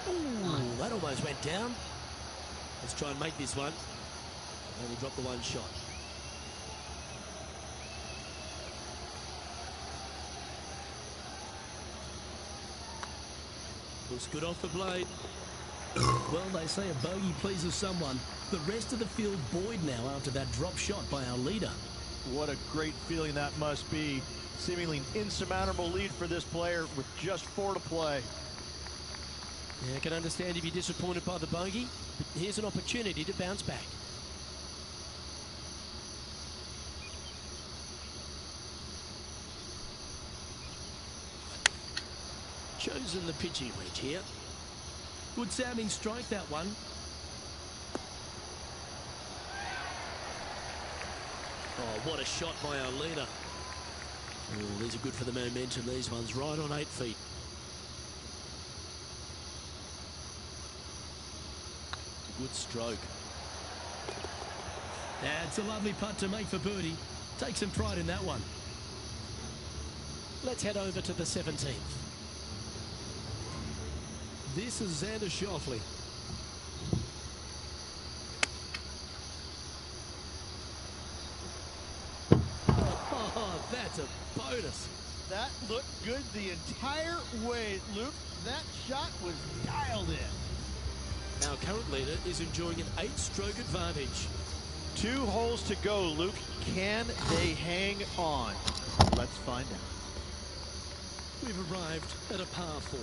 Ooh, that almost went down. Let's try and make this one. Only dropped the one shot. Looks good off the blade. Well, they say a bogey pleases someone. The rest of the field buoyed now after that drop shot by our leader. What a great feeling that must be. Seemingly an insurmountable lead for this player with just 4 to play. Yeah, I can understand if you're disappointed by the bogey, but here's an opportunity to bounce back. Chosen the pitching wedge here. Good sounding strike, that one. Oh, what a shot by our leader. Oh, these are good for the momentum, these ones, right on 8 feet. Good stroke. That's a lovely putt to make for birdie. Take some pride in that one. Let's head over to the 17th. This is Xander Schauffele. Oh, that's a bonus. That looked good the entire way, Luke. That shot was dialed in. Our current leader is enjoying an 8-stroke advantage. 2 holes to go, Luke. Can they hang on? Let's find out. We've arrived at a par 4.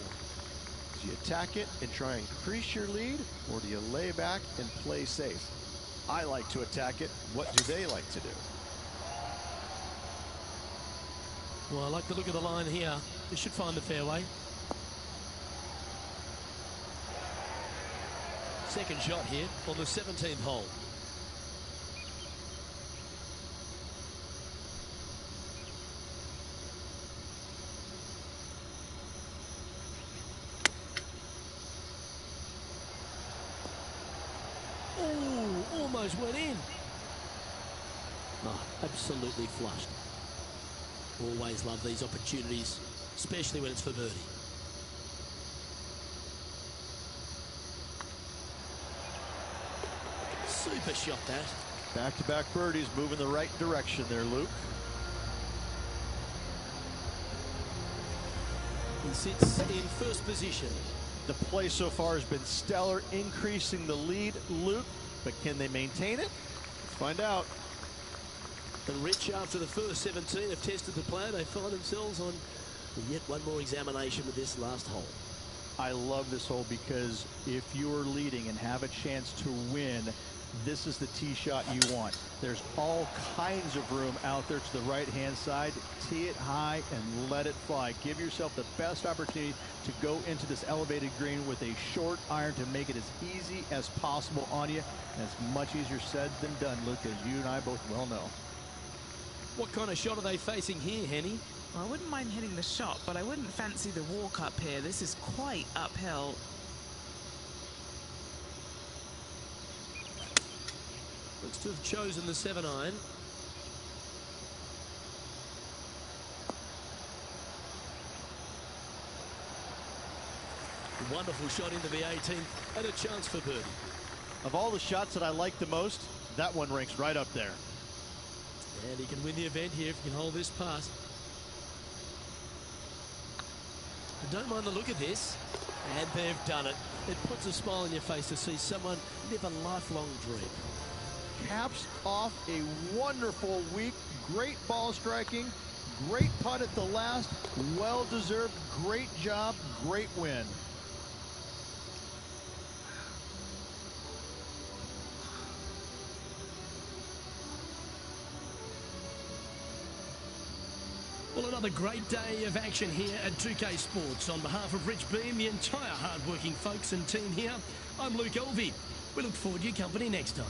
Do you attack it and try and increase your lead, or do you lay back and play safe? I like to attack it. What do they like to do? Well, I like the look of the line here. This should find the fairway. Second shot here on the 17th hole. Oh, almost went in. Oh, absolutely flushed. Always love these opportunities, especially when it's for birdie. Super shot, that. Back-to-back birdies moving the right direction there, Luke. He sits in first position. The play so far has been stellar, increasing the lead, Luke. But can they maintain it? Let's find out. And Rich, after the first 17 have tested the play, they find themselves on yet one more examination with this last hole. I love this hole because if you're leading and have a chance to win, this is the tee shot you want. There's all kinds of room out there to the right-hand side. Tee it high and let it fly. Give yourself the best opportunity to go into this elevated green with a short iron to make it as easy as possible on you. And it's much easier said than done, Luke, as you and I both well know. What kind of shot are they facing here, Henny? Well, I wouldn't mind hitting the shot, but I wouldn't fancy the walk up here. This is quite uphill. Looks to have chosen the 7-iron. Wonderful shot into the 18th and a chance for birdie. Of all the shots that I like the most, that one ranks right up there. And he can win the event here if he can hold this pass. I don't mind the look of this. And they've done it. It puts a smile on your face to see someone live a lifelong dream. Caps off a wonderful week. Great ball striking. Great putt at the last. Well-deserved. Great job. Great win. Well, another great day of action here at 2K Sports. On behalf of Rich Beam, the entire hard-working folks and team here, I'm Luke Elvey. We look forward to your company next time.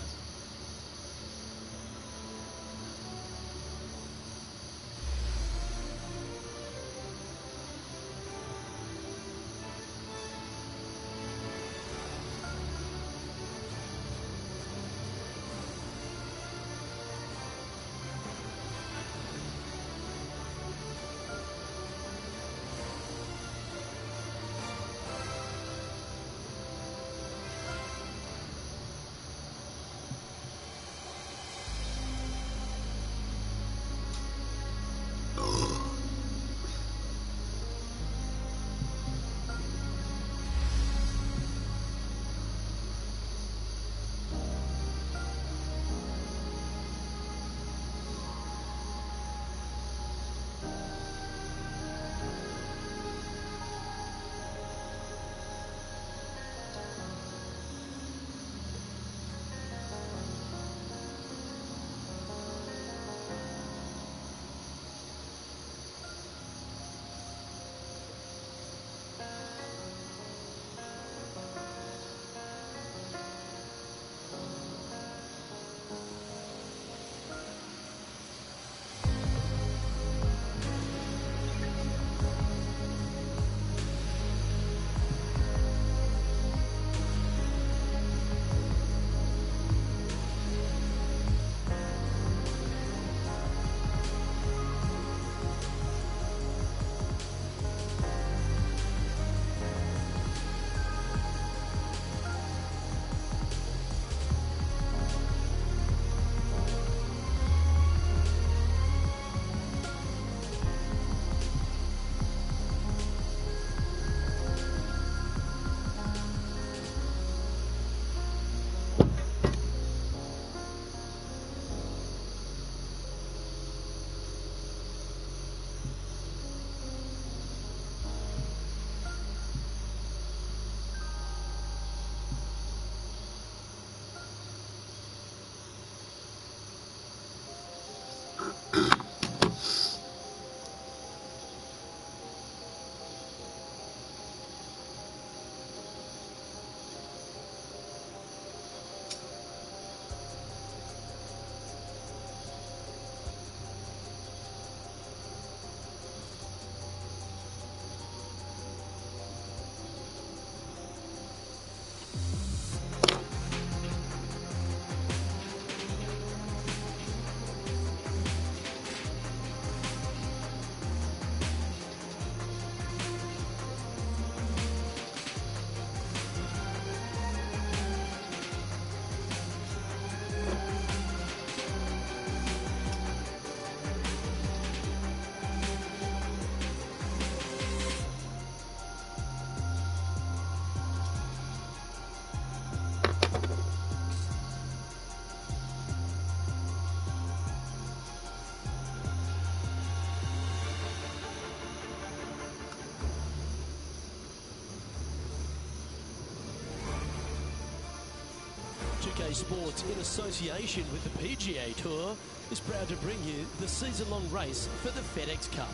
PGA Sports, in association with the PGA Tour, is proud to bring you the season-long race for the FedEx Cup.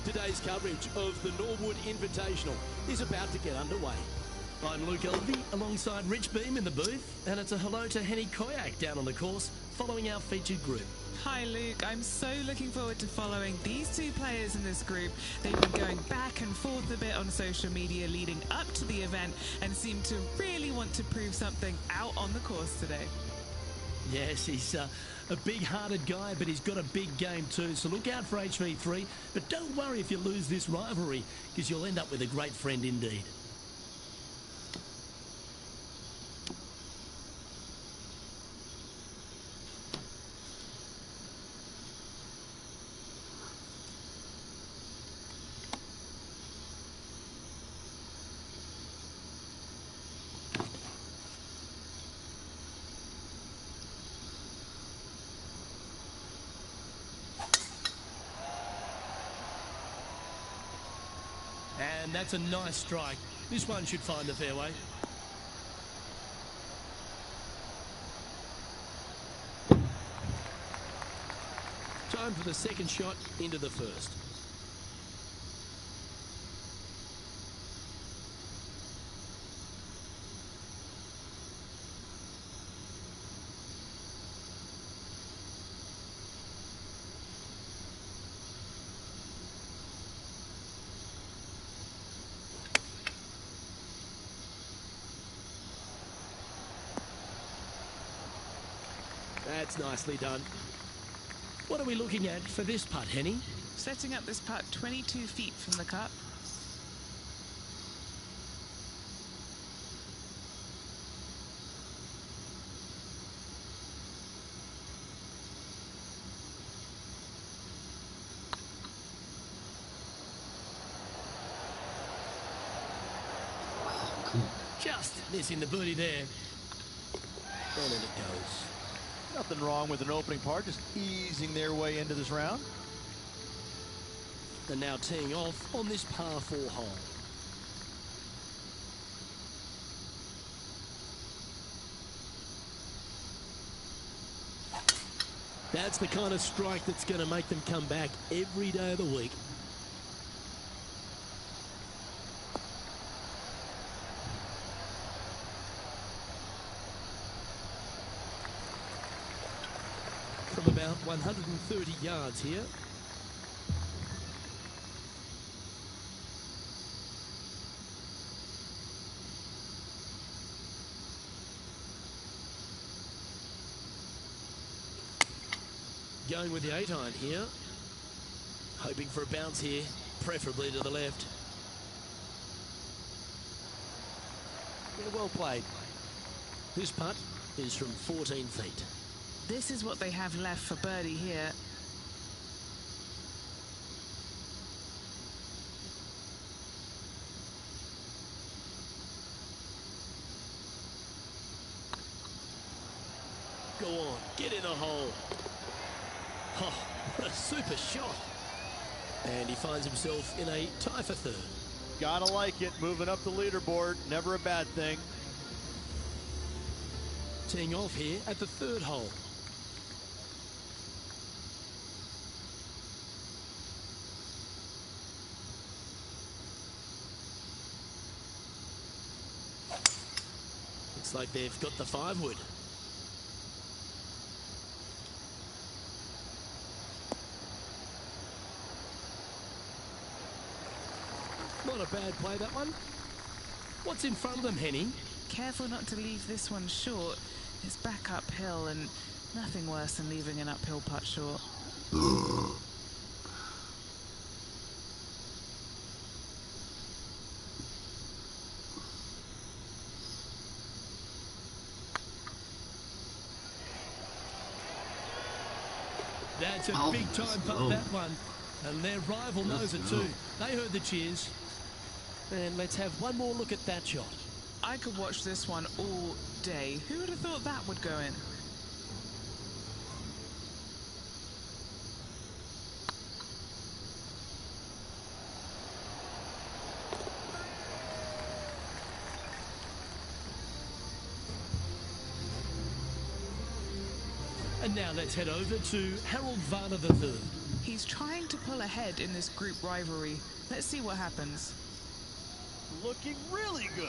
Today's coverage of the Norwood Invitational is about to get underway. I'm Luke Elvey, alongside Rich Beam in the booth, and it's a hello to Henny Koyak down on the course, following our featured group. Hi Luke, I'm so looking forward to following these two players in this group. They've been going back and forth a bit on social media leading up to the event and seem to really want to prove something out on the course today. Yes, he's a big-hearted guy, but he's got a big game too, so look out for HV3. But don't worry if you lose this rivalry, because you'll end up with a great friend indeed. And that's a nice strike. This one should find the fairway. Time for the second shot into the first. That's nicely done. What are we looking at for this putt, Henny? Setting up this putt 22 feet from the cup. Just missing the birdie there. And in it goes. Nothing wrong with an opening par, just easing their way into this round. And now teeing off on this par 4 hole. That's the kind of strike that's going to make them come back every day of the week. From about 130 yards here. Going with the 8-iron here. Hoping for a bounce here, preferably to the left. Yeah, well played. This putt is from 14 feet. This is what they have left for birdie here. Go on, get in the hole. Oh, what a super shot. And he finds himself in a tie for third. Gotta like it, moving up the leaderboard, never a bad thing. Teeing off here at the 3rd hole. Looks like they've got the 5-wood. Not a bad play, that one. What's in front of them, Henny? Careful not to leave this one short. It's back uphill and nothing worse than leaving an uphill putt short. That's a big time putt, that one. And their rival knows it too. They heard the cheers. And let's have one more look at that shot. I could watch this one all day. Who would have thought that would go in? And now let's head over to Harold Varner III. He's trying to pull ahead in this group rivalry. Let's see what happens. Looking really good.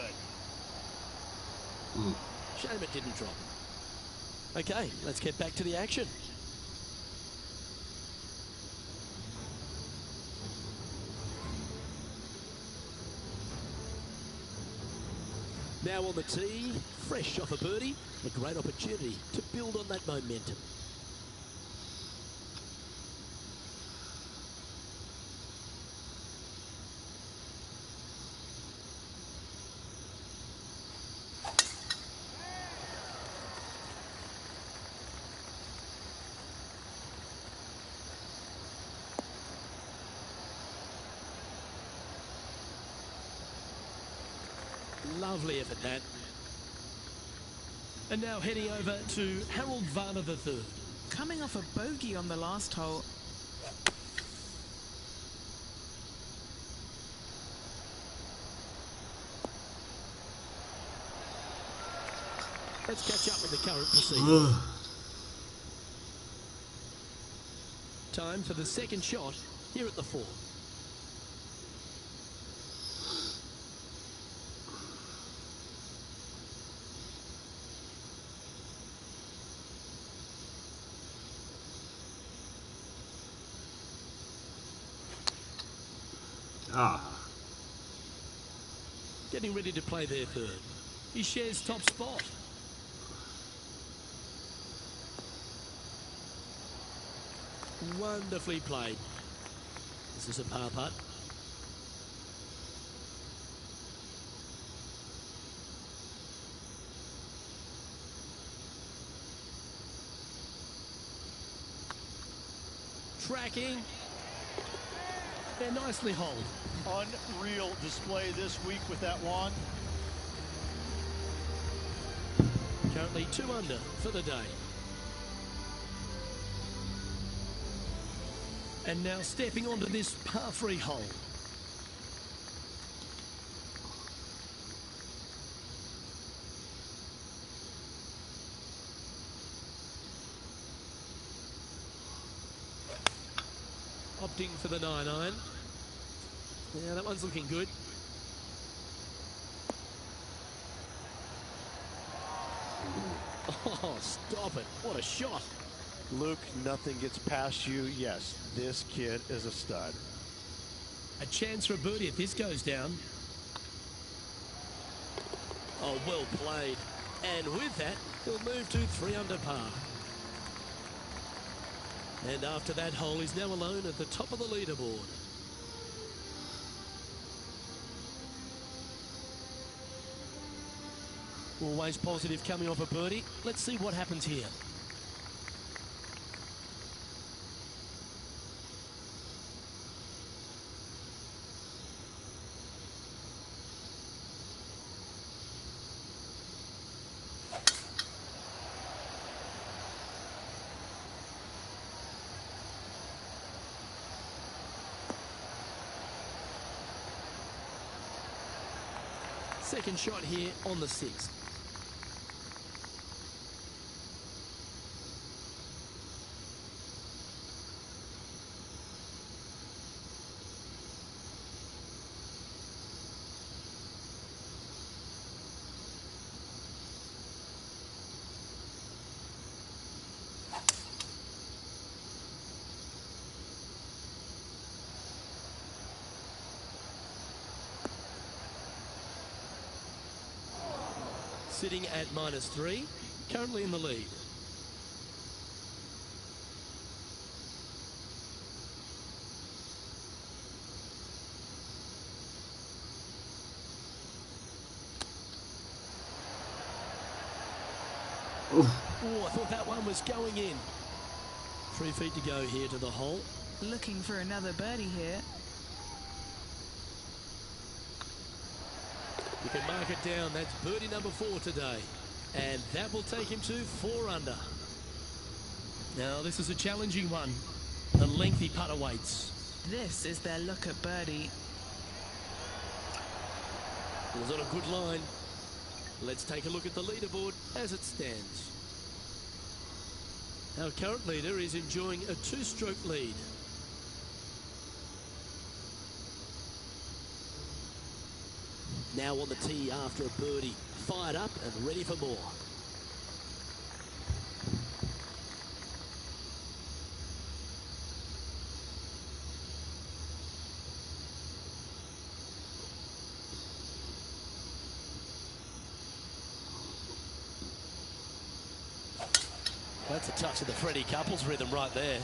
Shame it didn't drop. Okay, let's get back to the action. Now on the tee, fresh off a birdie, a great opportunity to build on that momentum. Lovely effort, that. And now heading over to Harold Varner III. Coming off a bogey on the last hole. Let's catch up with the current proceedings. Time for the second shot here at the 4. Getting ready to play their 3rd. He shares top spot. Wonderfully played. This is a par putt. Tracking. They're nicely holed. Unreal display this week with that one. Currently 2 under for the day. And now stepping onto this par 3 hole. Opting for the 9-iron. Yeah, that one's looking good. Oh, stop it. What a shot. Luke, nothing gets past you. Yes, this kid is a stud. A chance for a birdie if this goes down. Oh, well played. And with that, he'll move to 3 under par. And after that hole, he's now alone at the top of the leaderboard. Always positive coming off a birdie. Let's see what happens here. Second shot here on the 6th. Sitting at -3, currently in the lead. Oh, I thought that one was going in. 3 feet to go here to the hole. Looking for another birdie here. You can mark it down. That's birdie number 4 today. And that will take him to 4 under. Now, this is a challenging one. The lengthy putt awaits. This is their look at birdie. It was on a good line. Let's take a look at the leaderboard as it stands. Our current leader is enjoying a 2-stroke lead. Now on the tee after a birdie, fired up and ready for more. That's a touch of the Freddie Couples rhythm right there.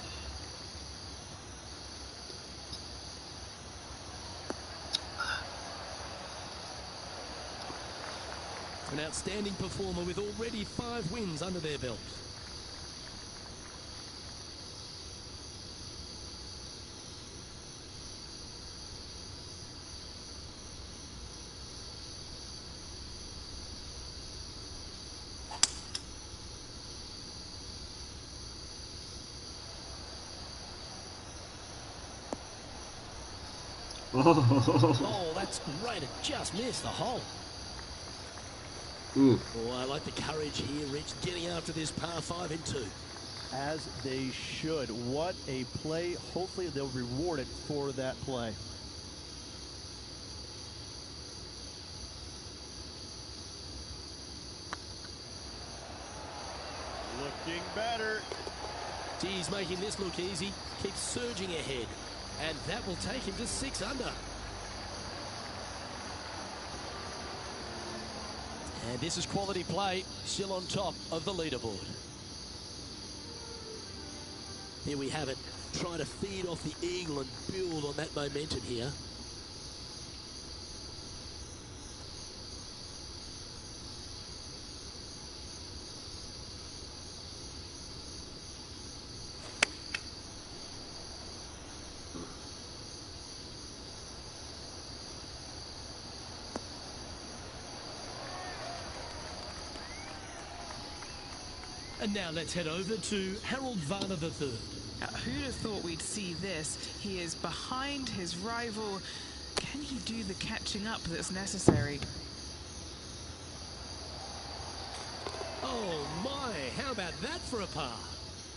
An outstanding performer with already 5 wins under their belt. Oh, that's great. It just missed the hole. Oh, I like the courage here, Rich, getting after this par 5 in 2. As they should. What a play. Hopefully they'll reward it for that play. Looking better. He's making this look easy. Keeps surging ahead. And that will take him to 6 under. And this is quality play, still on top of the leaderboard. Here we have it, trying to feed off the eagle and build on that momentum here. And now let's head over to Harold Varner III. Now, who'd have thought we'd see this? He is behind his rival. Can he do the catching up that's necessary? Oh my, how about that for a par?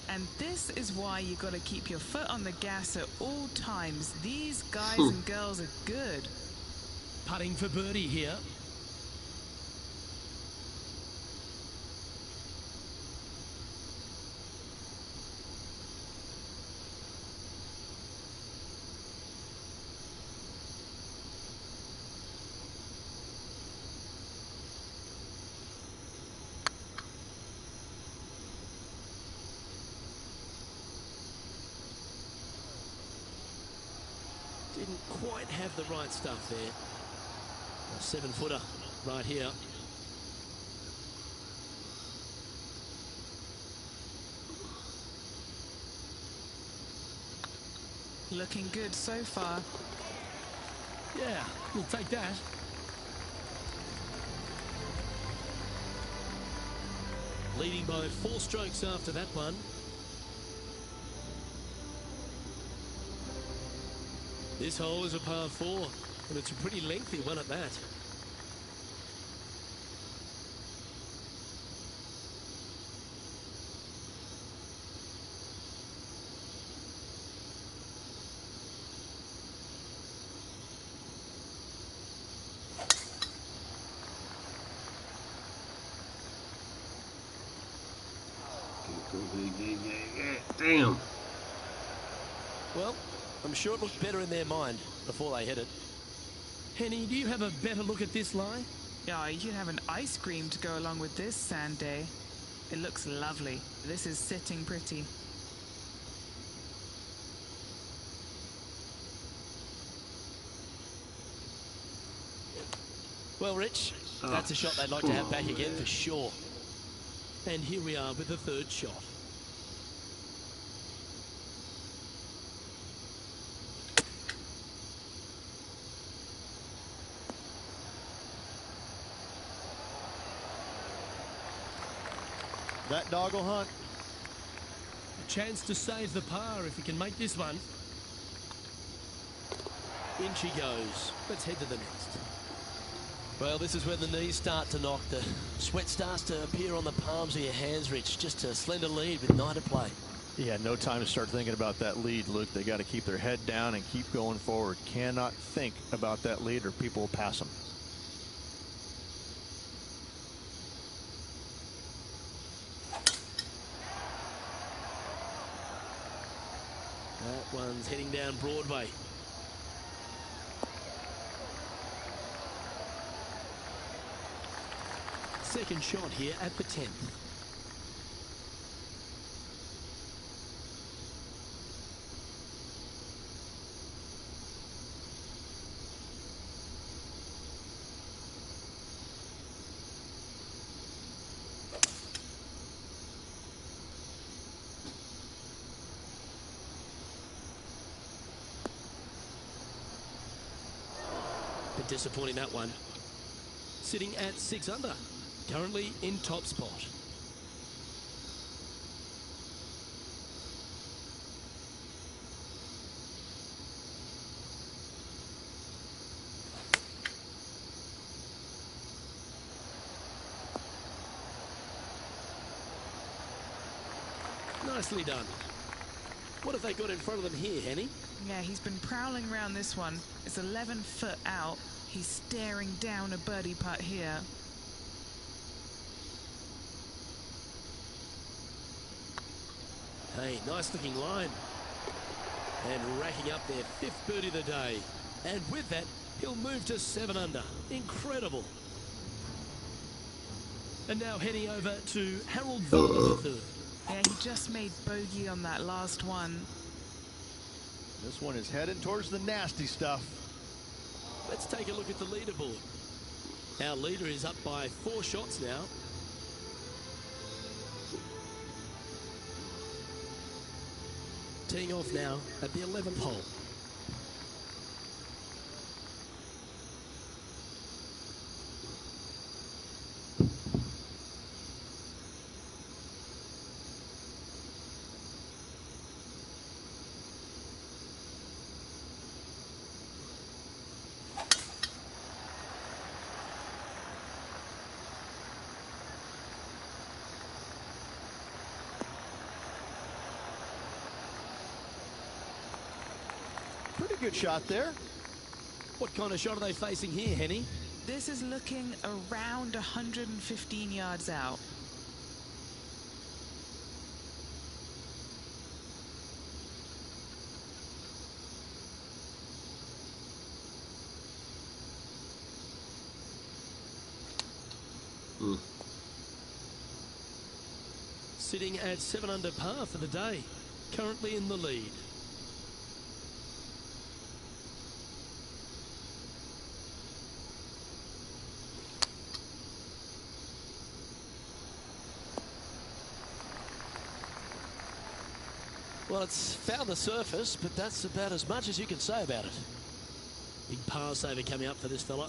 And this is why you got to keep your foot on the gas at all times. These guys and girls are good. Putting for birdie here. Didn't quite have the right stuff there. A 7-footer right here. Looking good so far. Yeah, we'll take that. Leading by 4 strokes after that one. This hole is a par 4, and it's a pretty lengthy one at that. Damn. Well, I'm sure it looked better in their mind before they hit it. Henny, do you have a better look at this lie? Yeah, you can have an ice cream to go along with this sand day. It looks lovely. This is sitting pretty. Well, Rich, that's a shot they'd like to have back again for sure. And here we are with the third shot. That dog will hunt. A chance to save the par if he can make this one. In she goes. Let's head to the next. Well, this is when the knees start to knock. The sweat starts to appear on the palms of your hands, Rich. Just a slender lead with 9 to play. Yeah, no time to start thinking about that lead, Luke. They got to keep their head down and keep going forward. Cannot think about that lead or people will pass them. That one's heading down Broadway. Second shot here at the 10th. Bit disappointing, that one. Sitting at 6 under. Currently in top spot. Nicely done. What have they got in front of them here, Henny? Yeah, he's been prowling around this one. It's 11 foot out. He's staring down a birdie putt here. Hey, nice looking line. And racking up their 5th birdie of the day. And with that, he'll move to 7 under. Incredible. And now heading over to Harold Varner III. Yeah, he just made bogey on that last one. This one is heading towards the nasty stuff. Let's take a look at the leaderboard. Our leader is up by 4 shots now. Teeing off now at the 11th hole. Pretty good shot there. What kind of shot are they facing here, Henny? This is looking around 115 yards out. Sitting at 7 under par for the day. Currently in the lead. Well, it's found the surface, but that's about as much as you can say about it. Big par saver coming up for this fella.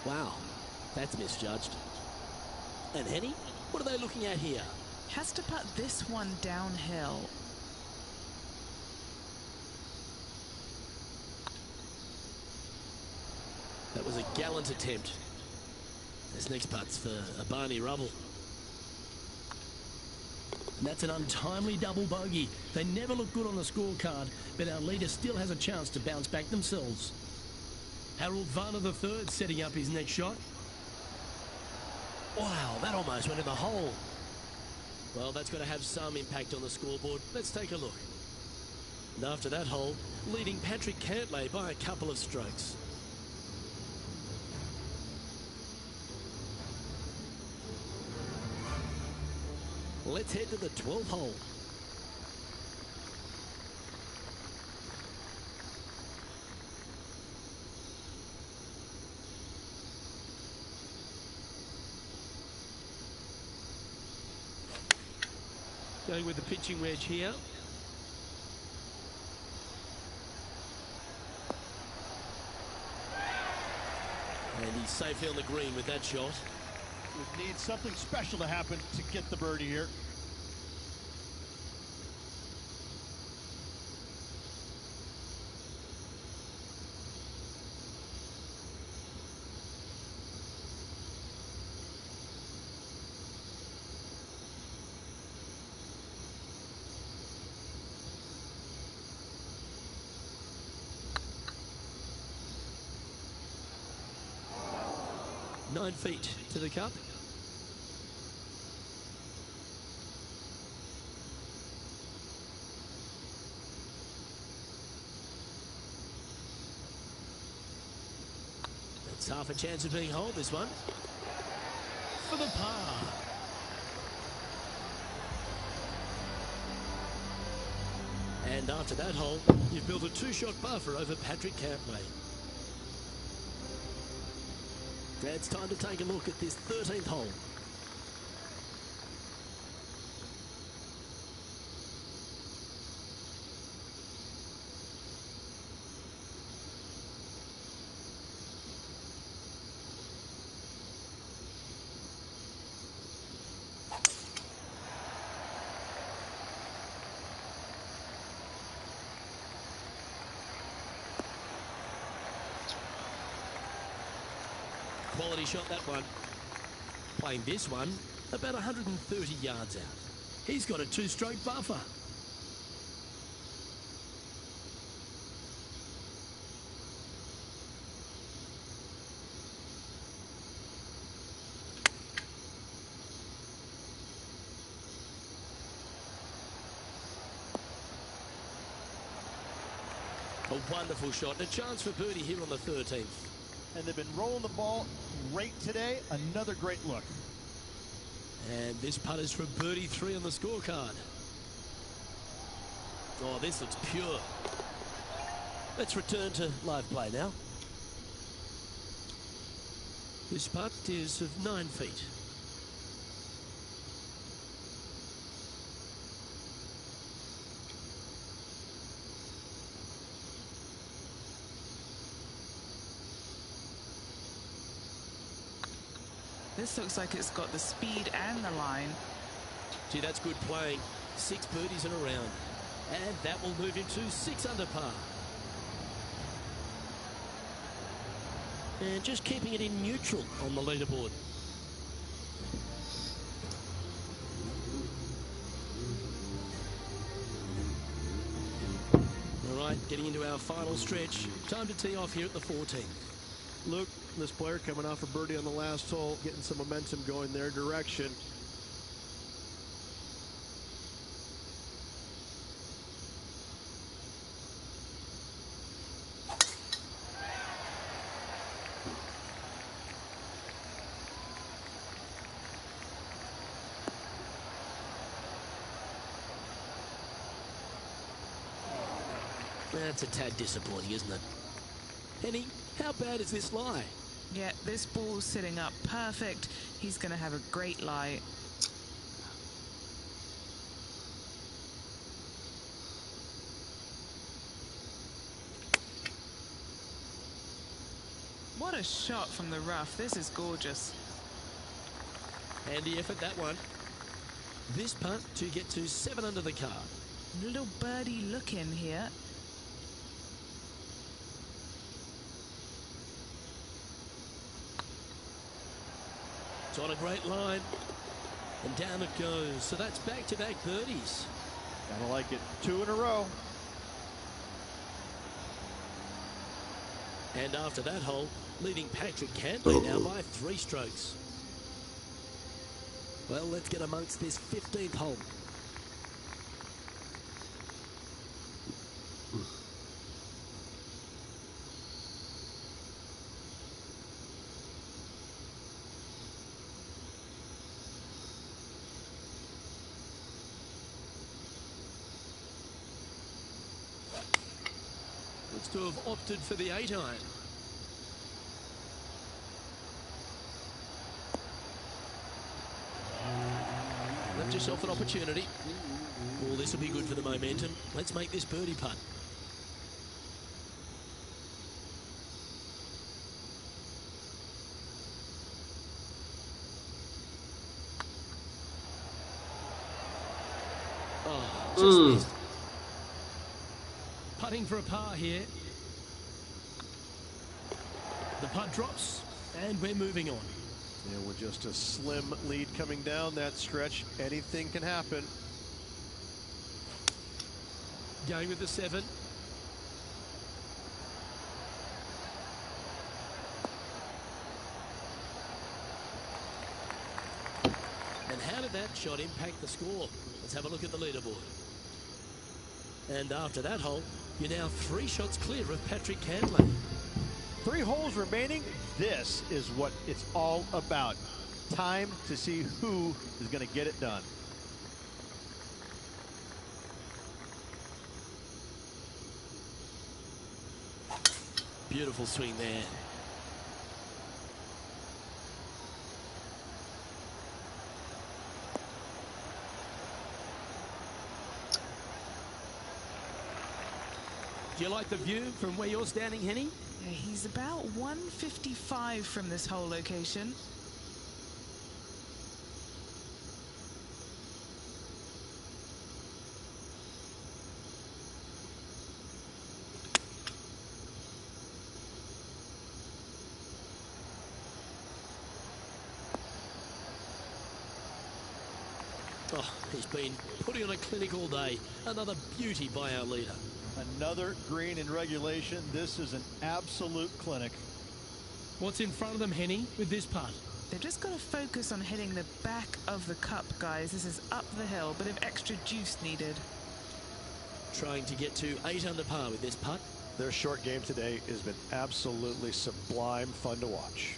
Wow, that's misjudged. And Henny, what are they looking at here? Has to putt this one downhill. That was a gallant attempt. This next putt's for a Barney Rubble. And that's an untimely double bogey. They never look good on the scorecard, but our leader still has a chance to bounce back themselves. Harold Varner III setting up his next shot. Wow, that almost went in the hole. Well, that's going to have some impact on the scoreboard. Let's take a look. And after that hole, leading Patrick Cantlay by a couple of strokes. Let's head to the 12th hole. Going with the pitching wedge here. And he's safely on the green with that shot. Would need something special to happen to get the birdie here. Nine feet to the cup. That's half a chance of being holed, this one. For the par. And after that hole, you've built a 2-shot buffer over Patrick Cantlay. It's time to take a look at this 13th hole. Quality shot, that one. Playing this one about 130 yards out. He's got a 2-stroke buffer. A wonderful shot and a chance for birdie here on the 13th. And they've been rolling the ball great today. Another great look. And this putt is for birdie 3 on the scorecard. Oh, this looks pure. Let's return to live play now. This putt is of 9 feet. This looks like it's got the speed and the line. Gee, that's good playing. 6 birdies in a round. And that will move him to 6 under par. And just keeping it in neutral on the leaderboard. All right, getting into our final stretch. Time to tee off here at the 14th. Luke, this player coming off a birdie on the last hole, getting some momentum going their direction. That's a tad disappointing, isn't it? Henny, how bad is this lie? Yeah, this ball's sitting up perfect. He's going to have a great lie. What a shot from the rough. This is gorgeous. Handy effort, that one. This putt to get to 7 under the card. Little birdie look in here. It's on a great line. And down it goes. So that's back-to-back birdies. Kinda like it. 2 in a row. And after that hole, leading Patrick Cantley now by 3 strokes. Well, let's get amongst this 15th hole. Looks to have opted for the 8-iron. Left yourself an opportunity. Oh, this will be good for the momentum. Let's make this birdie putt. Oh, just missed. Putting for a par here. The putt drops, and we're moving on. Yeah, with just a slim lead coming down that stretch, anything can happen. Going with the 7. And how did that shot impact the score? Let's have a look at the leaderboard. And after that hole, you're now 3 shots clear of Patrick Cantley. 3 holes remaining. This is what it's all about. Time to see who is going to get it done. Beautiful swing there. Do you like the view from where you're standing, Henny? Yeah, he's about 155 from this hole location. Oh, he's been putting on a clinic all day. Another beauty by our leader. Another green in regulation. This is an absolute clinic. What's in front of them, Henny, with this putt? They've just got to focus on hitting the back of the cup, guys. This is up the hill, a bit of extra juice needed. Trying to get to 8 under par with this putt. Their short game today has been absolutely sublime fun to watch.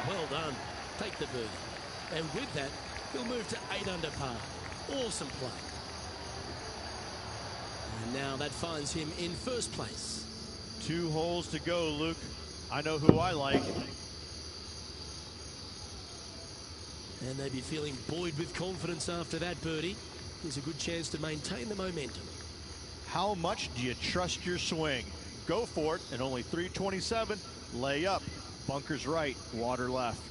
Well done. Take the birdie. And with that, he'll move to 8 under par. Awesome play. And now that finds him in first place. 2 holes to go, Luke. I know who I like. And they'd be feeling buoyed with confidence after that birdie. Here's a good chance to maintain the momentum. How much do you trust your swing? Go for it, and only 327. Lay up. Bunkers right, water left.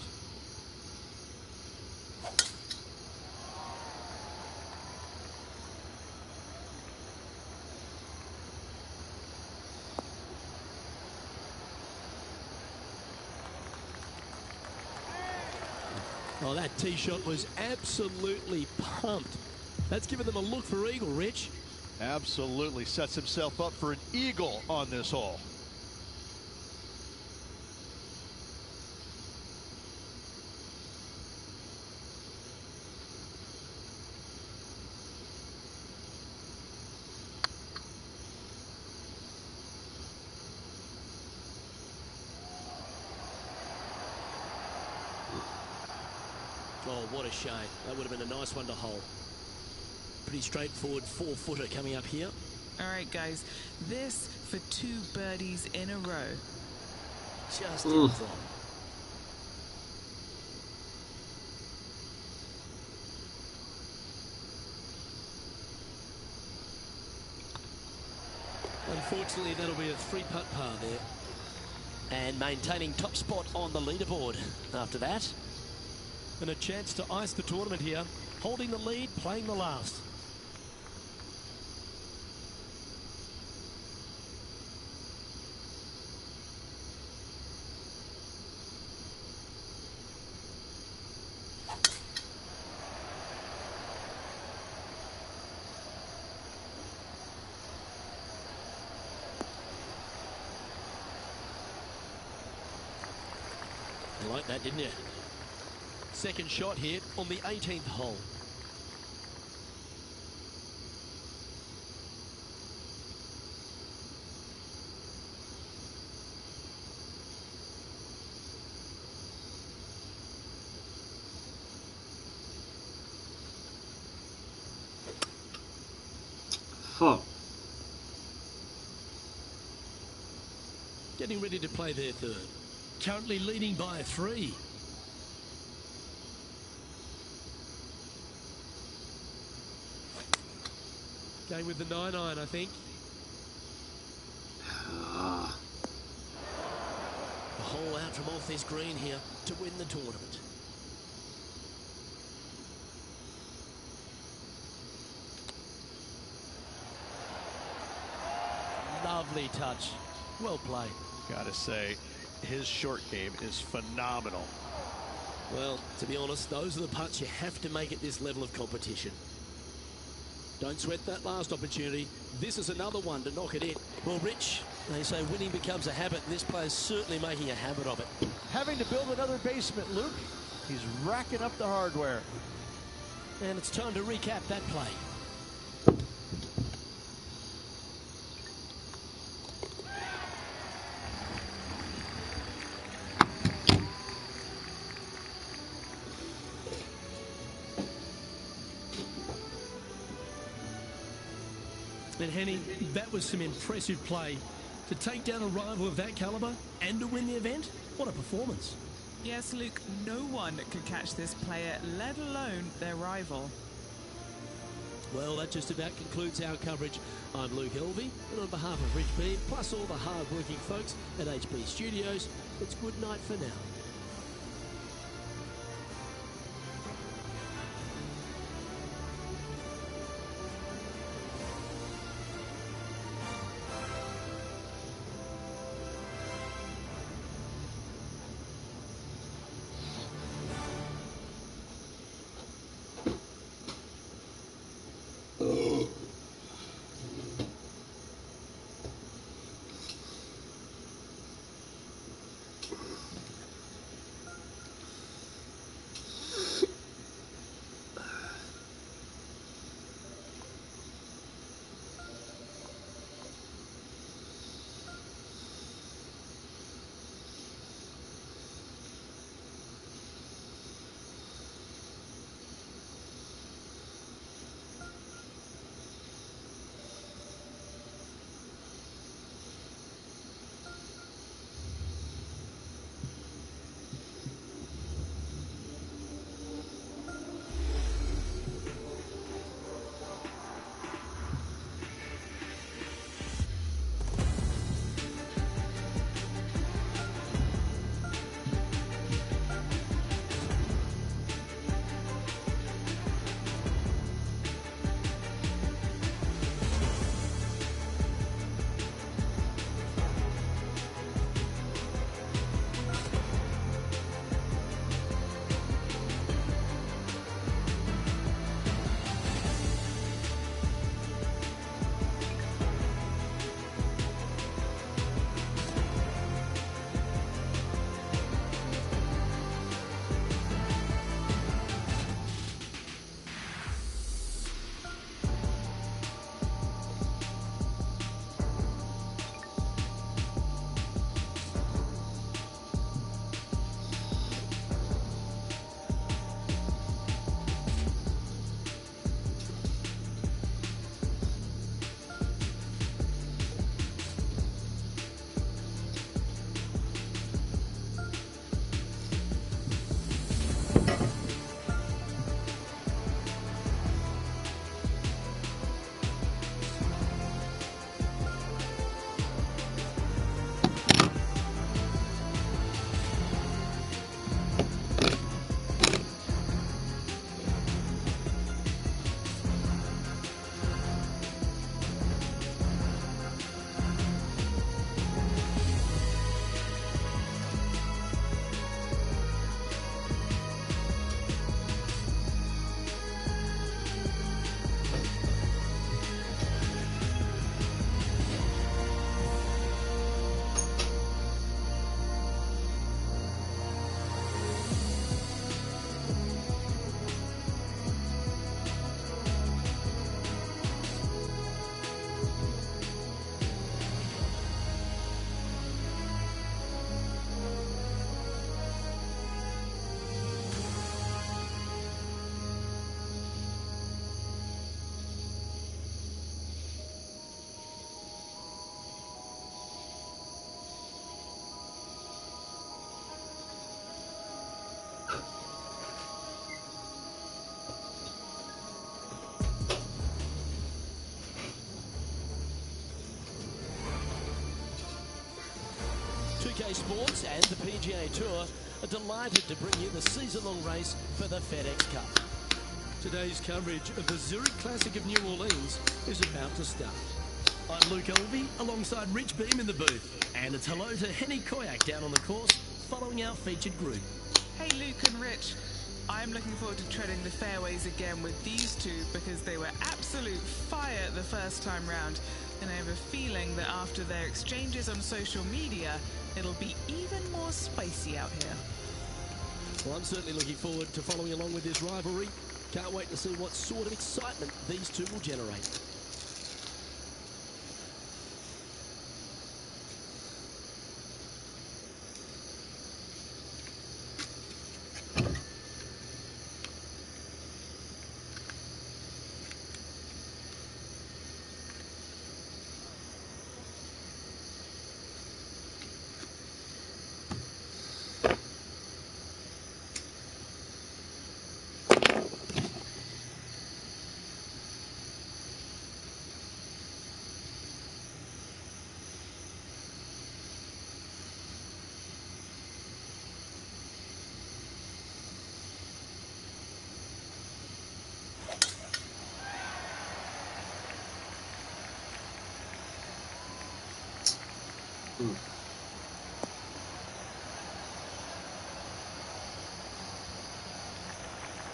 Oh, that tee shot was absolutely pumped. That's given them a look for eagle, Rich. Absolutely sets himself up for an eagle on this hole. Oh, what a shame. That would have been a nice one to hold. Pretty straightforward 4-footer coming up here. All right, guys, this for 2 birdies in a row. Just didn't drop. Unfortunately, that'll be a 3-putt par there. And maintaining top spot on the leaderboard after that. And a chance to ice the tournament here. Holding the lead, playing the last. You like that, didn't you? Second shot here on the 18th hole. Fuck. Getting ready to play their third. Currently leading by 3. Going with the 9-iron, I think. A hole out from off this green here to win the tournament. Lovely touch. Well played. Gotta say, his short game is phenomenal. Well, to be honest, those are the putts you have to make at this level of competition. Don't sweat that last opportunity. This is another one to knock it in. Well, Rich, they say winning becomes a habit, and this player's certainly making a habit of it. Having to build another basement, Luke. He's racking up the hardware. And it's time to recap that play. And Henny, that was some impressive play. To take down a rival of that caliber and to win the event, what a performance. Yes, Luke, no one could catch this player, let alone their rival. Well, that just about concludes our coverage. I'm Luke Elvey, and on behalf of Rich Beam, plus all the hard-working folks at HB Studios, it's good night for now. PGA Sports and the PGA Tour are delighted to bring you the season-long race for the FedEx Cup. Today's coverage of the Zurich Classic of New Orleans is about to start. I'm Luke Elvey alongside Rich Beam in the booth, and it's hello to Henny Koyak down on the course following our featured group. Hey Luke and Rich, I'm looking forward to treading the fairways again with these two because they were absolute fire the first time round, and I have a feeling that after their exchanges on social media, it'll be even more spicy out here. Well, I'm certainly looking forward to following along with this rivalry. Can't wait to see what sort of excitement these two will generate.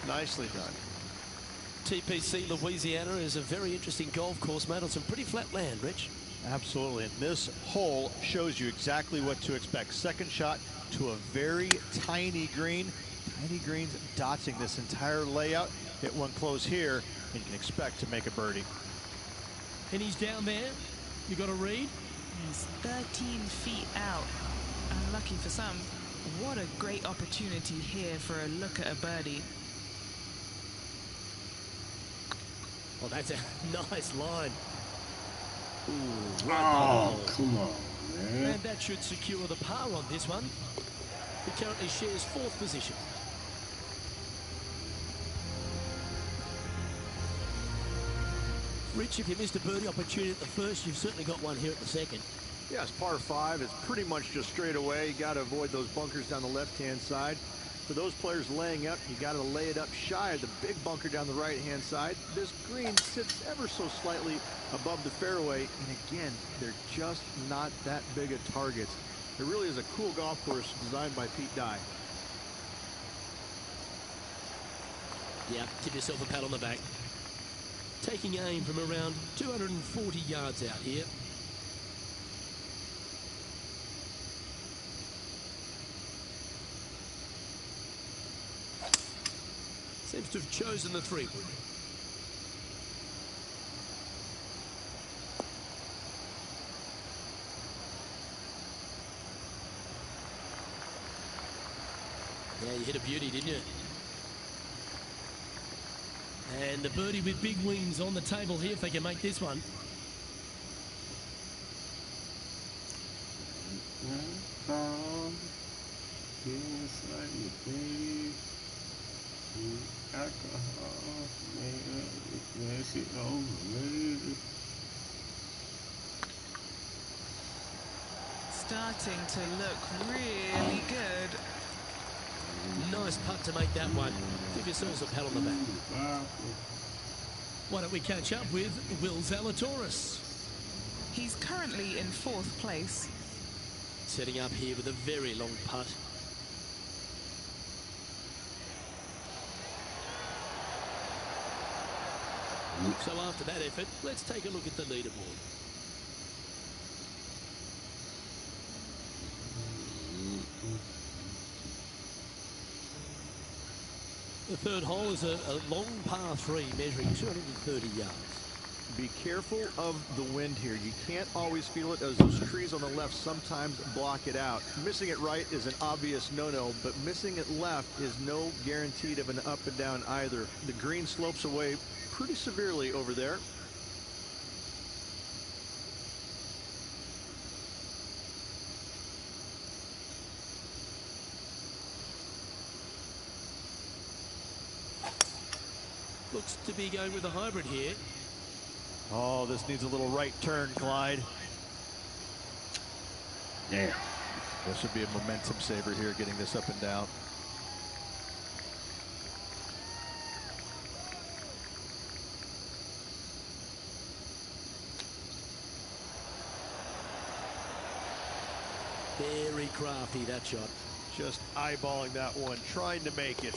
Nicely done. TPC Louisiana is a very interesting golf course made on some pretty flat land, Rich. Absolutely. And this hole shows you exactly what to expect. Second shot to a very tiny green. Tiny greens dotting this entire layout. Hit one close here, and you can expect to make a birdie. And he's down there. You got a read? He's 13 feet out. Unlucky for some. What a great opportunity here for a look at a birdie. Oh, that's a nice line. Ooh, Oh, come on, man. And that should secure the par on this one. He currently shares 4th position. Rich, if you missed a birdie opportunity at the first, you've certainly got one here at the second. Yes, par 5 is pretty much just straight away. You got to avoid those bunkers down the left-hand side. For those players laying up, you got to lay it up shy of the big bunker down the right-hand side. This green sits ever so slightly above the fairway, and again, they're just not that big of targets. It really is a cool golf course designed by Pete Dye. Yeah, give yourself a pat on the back. Taking aim from around 240 yards out here. Seems to have chosen the 3-wood. Yeah, you hit a beauty, didn't you? And the birdie with big wings on the table here if they can make this one. Alcohol, man, that shit overrated. Starting to look really good. Nice putt to make that one. Give yourselves a pat on the back. Why don't we catch up with Will Zalatoris? He's currently in 4th place. Setting up here with a very long putt. So after that effort, let's take a look at the leaderboard. The third hole is a long par 3 measuring 230 yards. Be careful of the wind here. You can't always feel it as those trees on the left sometimes block it out. Missing it right is an obvious no-no, but missing it left is no guaranteed of an up and down either. The green slopes away pretty severely over there. Looks to be going with a hybrid here. Oh, this needs a little right turn, Clyde. Damn. This would be a momentum saver here, getting this up and down. Very crafty, that shot. Just eyeballing that one, trying to make it.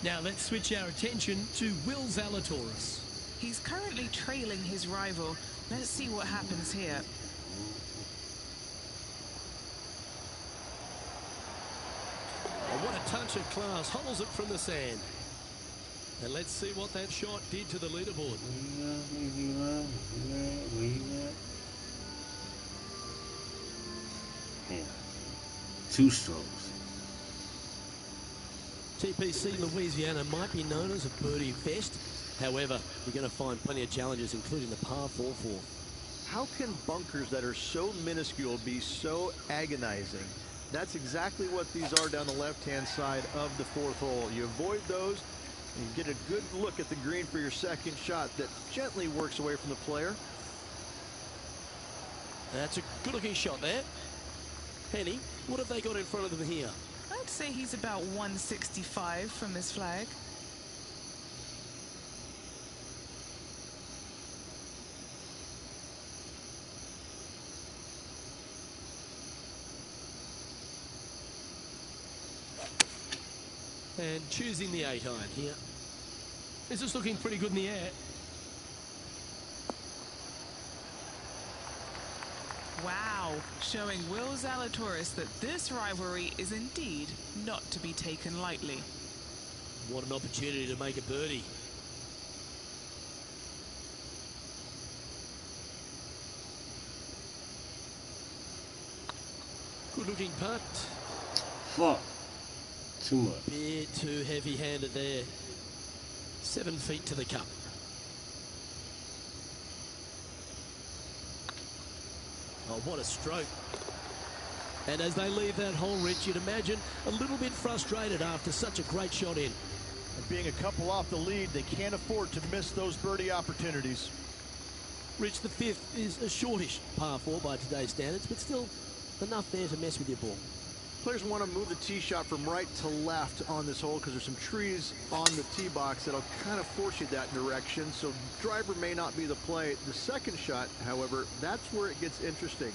Now let's switch our attention to Will Zalatoris. He's currently trailing his rival. Let's see what happens here. Oh, what a touch of class. Holds it from the sand. And let's see what that shot did to the leaderboard. Yeah. 2 strokes. TPC Louisiana might be known as a birdie fest. However, you're going to find plenty of challenges, including the par 4 fourth. How can bunkers that are so minuscule be so agonizing? That's exactly what these are down the left-hand side of the 4th hole. You avoid those, and you get a good look at the green for your second shot that gently works away from the player. That's a good-looking shot there. Henny, what have they got in front of them here? I'd say he's about 165 from his flag. And choosing the 8-iron here. This is looking pretty good in the air. Wow, showing Will Zalatoris that this rivalry is indeed not to be taken lightly. What an opportunity to make a birdie. Good looking putt. Fuck. Too much. Bit too heavy-handed there. 7 feet to the cup. Oh, what a stroke. And as they leave that hole, Rich, you'd imagine a little bit frustrated after such a great shot in. And being a couple off the lead, they can't afford to miss those birdie opportunities. Rich, the 5th is a shortish par 4 by today's standards, but still enough there to mess with your ball. Players want to move the tee shot from right to left on this hole because there's some trees on the tee box that'll kind of force you that direction, so driver may not be the play. The second shot, however, that's where it gets interesting.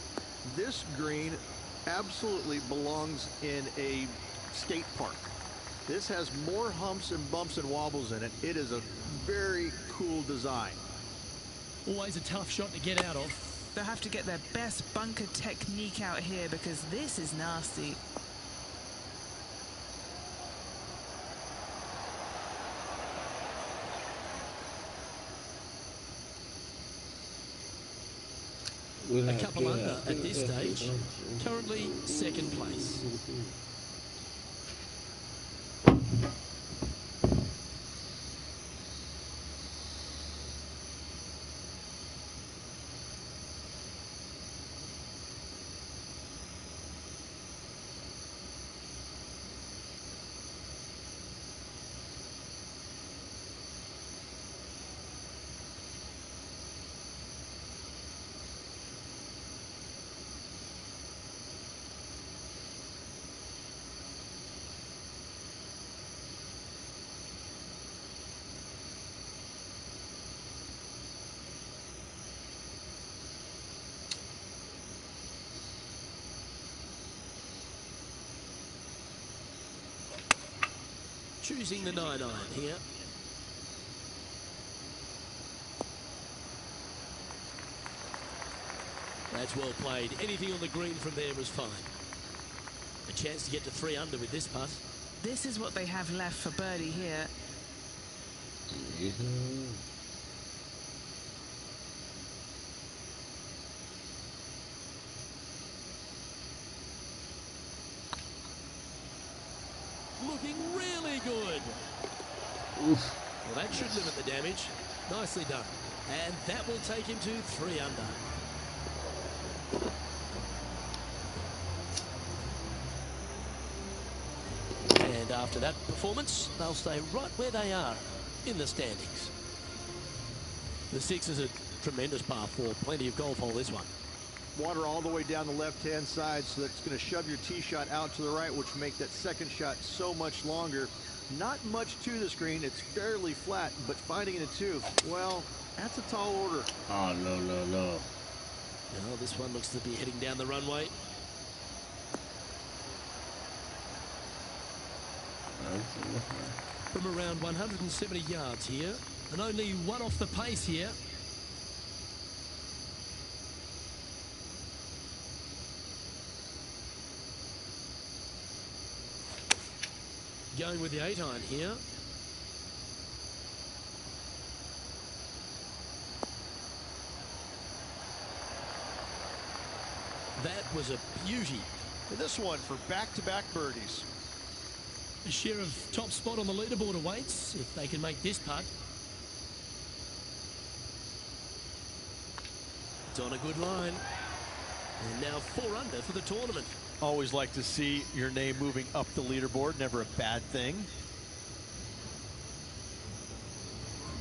This green absolutely belongs in a state park. This has more humps and bumps and wobbles in it. It is a very cool design. Always a tough shot to get out of. They'll have to get their best bunker technique out here because this is nasty. A couple under at this stage. Currently 2nd place. Choosing the 9-iron here. That's well played. Anything on the green from there was fine. A chance to get to 3 under with this putt. This is what they have left for birdie here. Yeah. Looking really good. Oof. Well, that should limit the damage. Nicely done. And that will take him to 3 under. And after that performance, they'll stay right where they are in the standings. The 6 is a tremendous par 4. Plenty of golf hole this one. water all the way down the left-hand side, so that's going to shove your tee shot out to the right, which will make that second shot so much longer. Not much to this green. It's fairly flat, but finding it a two, well, that's a tall order. Oh, no, no, no. Well, this one looks to be heading down the runway. From around 170 yards here, and only one off the pace here. Going with the 8-iron here. That was a beauty. And this one for back-to-back birdies. A share of top spot on the leaderboard awaits if they can make this putt. It's on a good line. And now 4 under for the tournament. Always like to see your name moving up the leaderboard. Never a bad thing.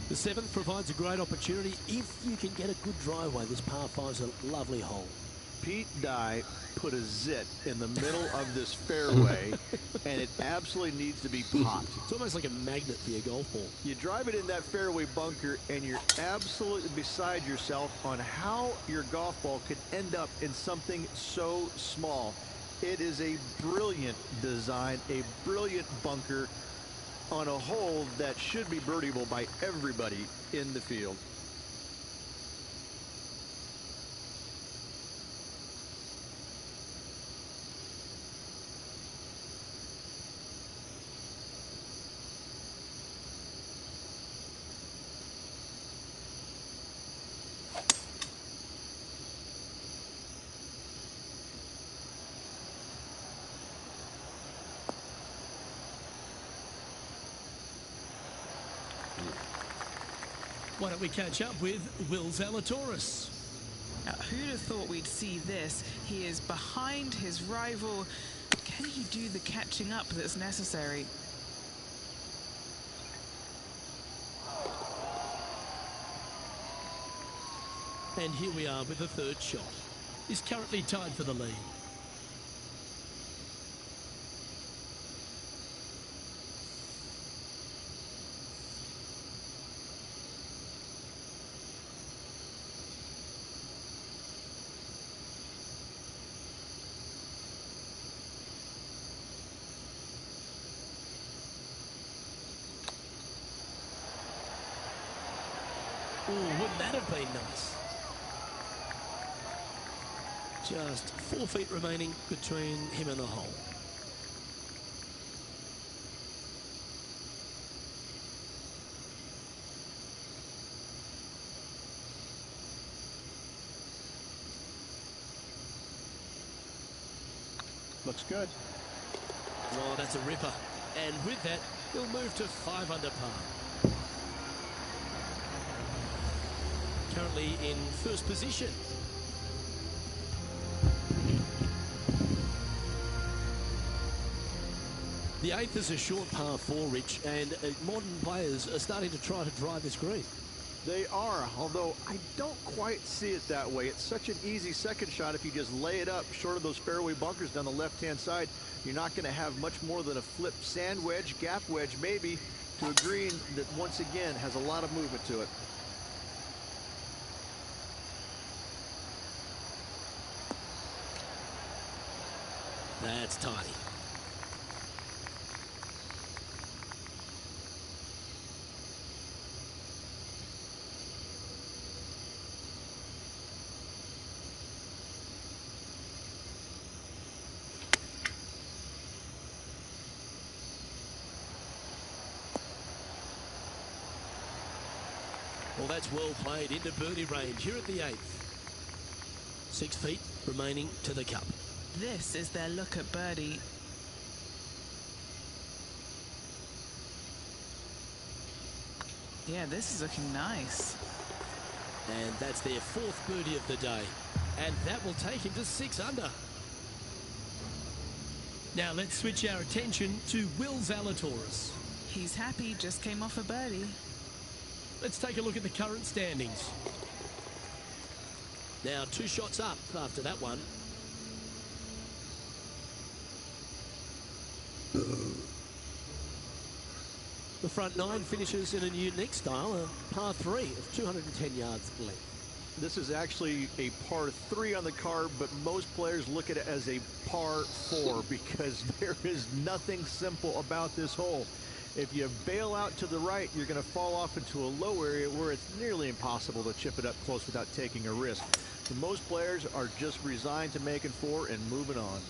The 7th provides a great opportunity if you can get a good driveway. This par 5's a lovely hole. Pete Dye put a zit in the middle of this fairway, and it absolutely needs to be popped. It's almost like a magnet for your golf ball. You drive it in that fairway bunker, and you're absolutely beside yourself on how your golf ball could end up in something so small. It is a brilliant design, a brilliant bunker on a hole that should be birdieable by everybody in the field. Why don't we catch up with Will Zalatoris? Now, who'd have thought we'd see this? He is behind his rival. Can he do the catching up that's necessary? And here we are with the 3rd shot. He's currently tied for the lead. Oh, wouldn't that have been nice? Just 4 feet remaining between him and the hole. Looks good. Oh, that's a ripper. And with that, he'll move to 5 under par. Currently in 1st position. The 8th is a short par 4, Rich, and modern players are starting to try to drive this green. They are, although I don't quite see it that way. It's such an easy second shot if you just lay it up short of those fairway bunkers down the left-hand side. You're not going to have much more than a flip sand wedge, gap wedge maybe, to a green that once again has a lot of movement to it. That's tidy. Well, that's well played into birdie range here at the 8th. 6 feet remaining to the cup. This is their look at birdie. Yeah, this is looking nice. And that's their 4th birdie of the day. And that will take him to 6 under. Now let's switch our attention to Will Zalatoris. He's happy, just came off a birdie. Let's take a look at the current standings. Now 2 shots up after that one. The front 9 finishes in a unique style, a par 3 of 210 yards length. This is actually a par 3 on the card, but most players look at it as a par 4 because there is nothing simple about this hole. If you bail out to the right, you're going to fall off into a low area where it's nearly impossible to chip it up close without taking a risk. So most players are just resigned to making 4 and moving on.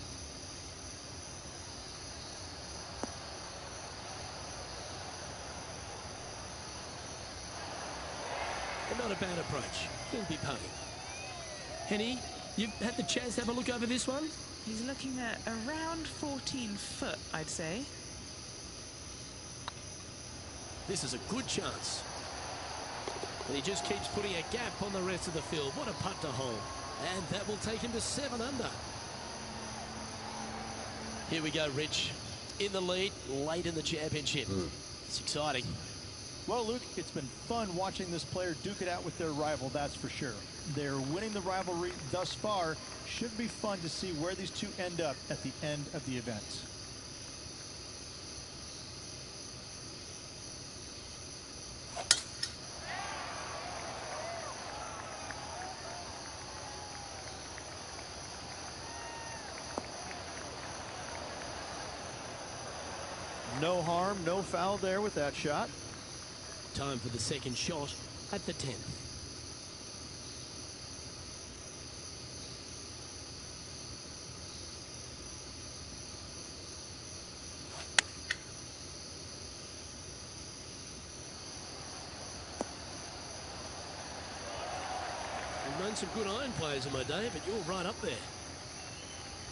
And not a bad approach. He'll be putting. Henny, you've had the chance to have a look over this one? He's looking at around 14 foot, I'd say. This is a good chance. And he just keeps putting a gap on the rest of the field. What a putt to hole. And that will take him to 7 under. Here we go, Rich. In the lead, late in the championship. It's exciting. Well, Luke, it's been fun watching this player duke it out with their rival, that's for sure. They're winning the rivalry thus far. Should be fun to see where these two end up at the end of the event. No harm, no foul there with that shot. Time for the second shot at the 10th. I've known some good iron players in my day, but you're right up there.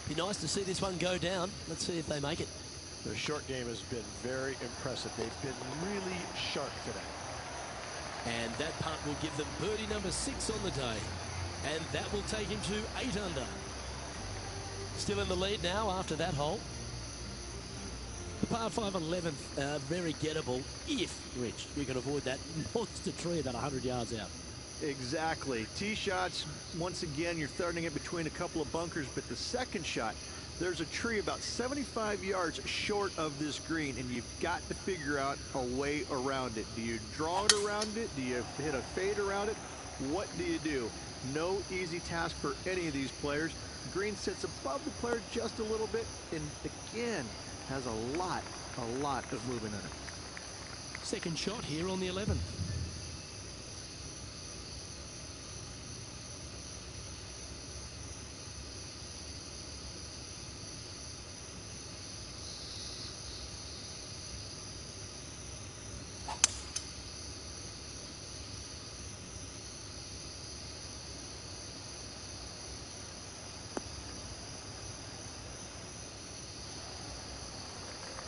Be nice to see this one go down. Let's see if they make it. Their short game has been very impressive. They've been really sharp today. And that putt will give them birdie number 6 on the day. And that will take him to 8 under. Still in the lead now after that hole. The par 5 11th, very gettable if, Rich, you can avoid that monster tree about 100 yards out. Exactly. Tee shots, once again, you're throwing it between a couple of bunkers, but the second shot, there's a tree about 75 yards short of this green, and you've got to figure out a way around it. Do you draw it around it? Do you hit a fade around it? What do you do? No easy task for any of these players. Green sits above the player just a little bit, and again, has a lot of movement in it. Second shot here on the 11th.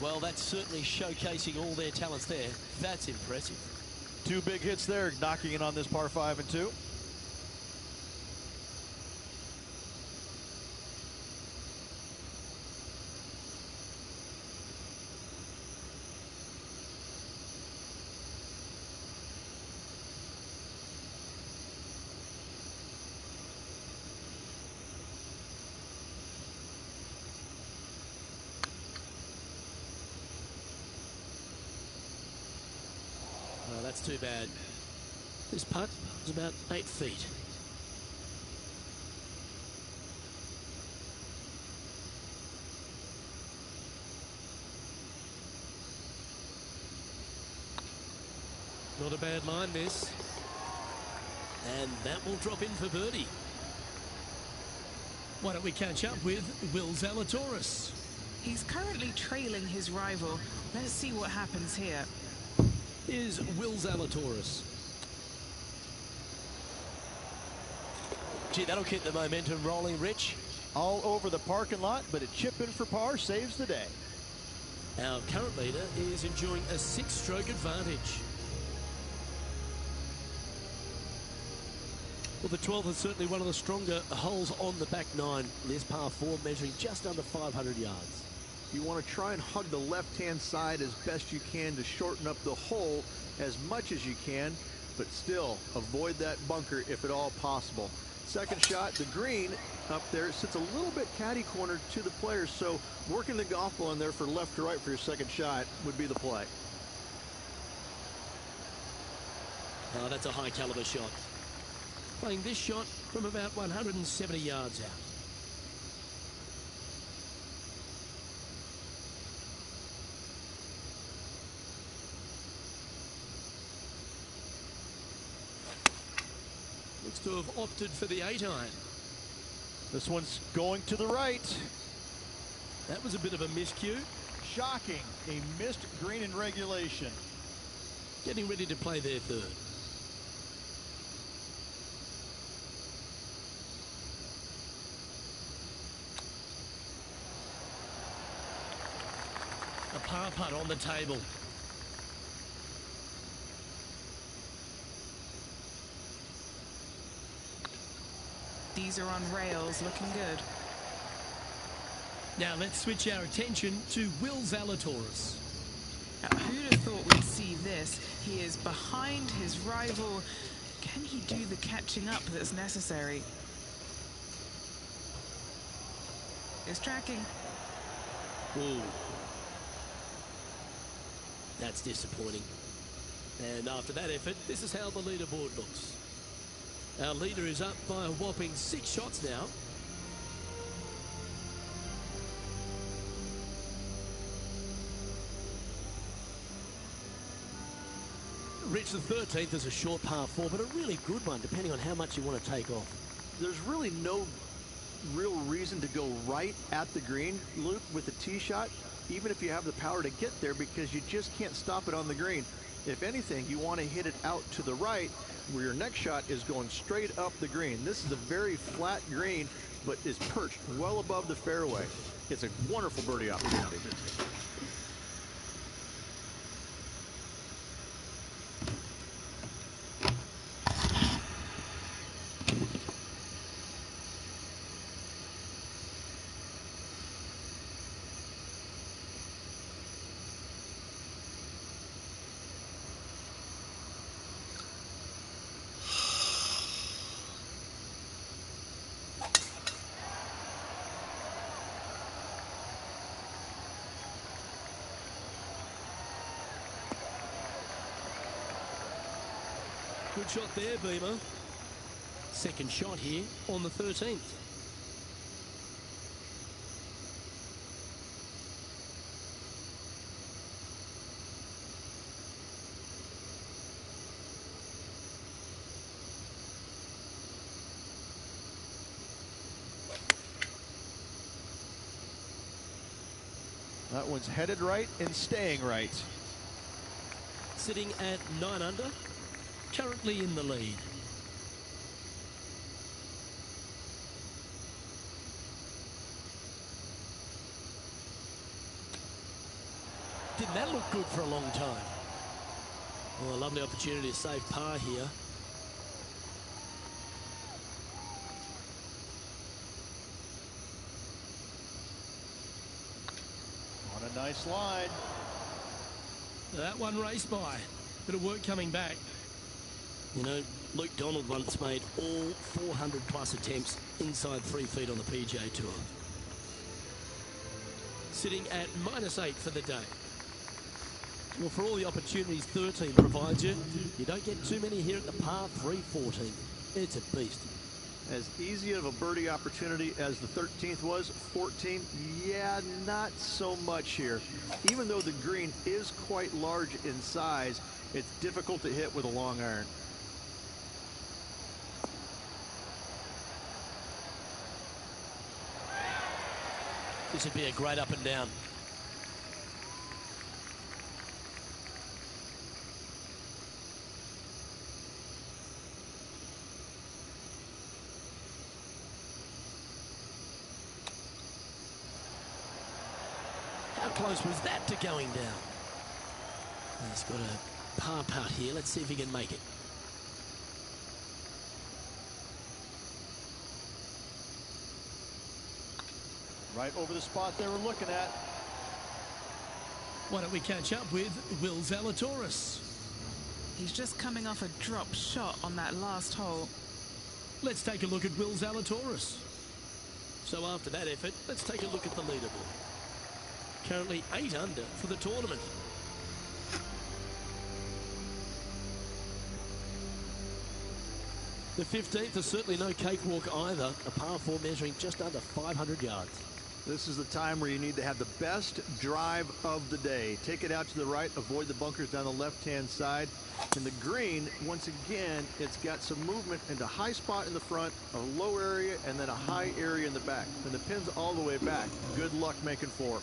Well, that's certainly showcasing all their talents there. That's impressive. 2 big hits there, knocking in on this par 5 and 2. Oh, that's too bad. This putt is about 8 feet. Not a bad line, this. And that will drop in for birdie. Why don't we catch up with Will Zalatoris? He's currently trailing his rival. Let's see what happens here. Is Will Zalatoris. Gee, that'll keep the momentum rolling, Rich. All over the parking lot, but a chip in for par saves the day. Our current leader is enjoying a 6-stroke advantage. Well, the 12th is certainly one of the stronger holes on the back 9. This par 4 measuring just under 500 yards. You want to try and hug the left-hand side as best you can to shorten up the hole as much as you can, but still avoid that bunker if at all possible. Second shot, the green up there sits a little bit caddy cornered to the players, so working the golf ball in there for left to right for your second shot would be the play. Oh, that's a high caliber shot. Playing this shot from about 170 yards out. Looks to have opted for the 8-iron. This one's going to the right. That was a bit of a miscue. Shocking. A missed green in regulation. Getting ready to play their third. A par putt on the table. These are on rails, looking good. Now let's switch our attention to Will Zalatoris. Who'd have thought we'd see this? He is behind his rival. Can he do the catching up that's necessary? It's tracking. Ooh. That's disappointing. And after that effort, this is how the leaderboard looks. Our leader is up by a whopping 6 shots now. Rich, the 13th is a short par 4, but a really good one, depending on how much you want to take off. There's really no real reason to go right at the green, Luke, with a tee shot, even if you have the power to get there, because you just can't stop it on the green. If anything, you want to hit it out to the right, where your next shot is going straight up the green. This is a very flat green, but is perched well above the fairway. It's a wonderful birdie opportunity. Good shot there, Beamer. Second shot here on the 13th. That one's headed right and staying right. Sitting at 9 under, currently in the lead. Didn't that look good for a long time? Well, a lovely opportunity to save par here. On a nice line. That one raced by. Bit of work coming back. You know, Luke Donald once made all 400 plus attempts inside 3 feet on the PGA Tour. Sitting at -8 for the day. Well, for all the opportunities 13 provides you, you don't get too many here at the par 3 14. It's a beast. As easy of a birdie opportunity as the 13th was, 14, yeah, not so much here. Even though the green is quite large in size, it's difficult to hit with a long iron. This would be a great up and down. How close was that to going down? He's got a par putt here. Let's see if he can make it. Right over the spot they were looking at. Why don't we catch up with Will Zalatoris? He's just coming off a drop shot on that last hole. let's take a look at Will Zalatoris. So after that effort, let's take a look at the leaderboard. Currently 8 under for the tournament. The 15th is certainly no cakewalk either, a par 4 measuring just under 500 yards. This is the time where you need to have the best drive of the day. Take it out to the right, avoid the bunkers down the left-hand side. And the green, once again, it's got some movement into a high spot in the front, a low area, and then a high area in the back. And the pin's all the way back. Good luck making 4.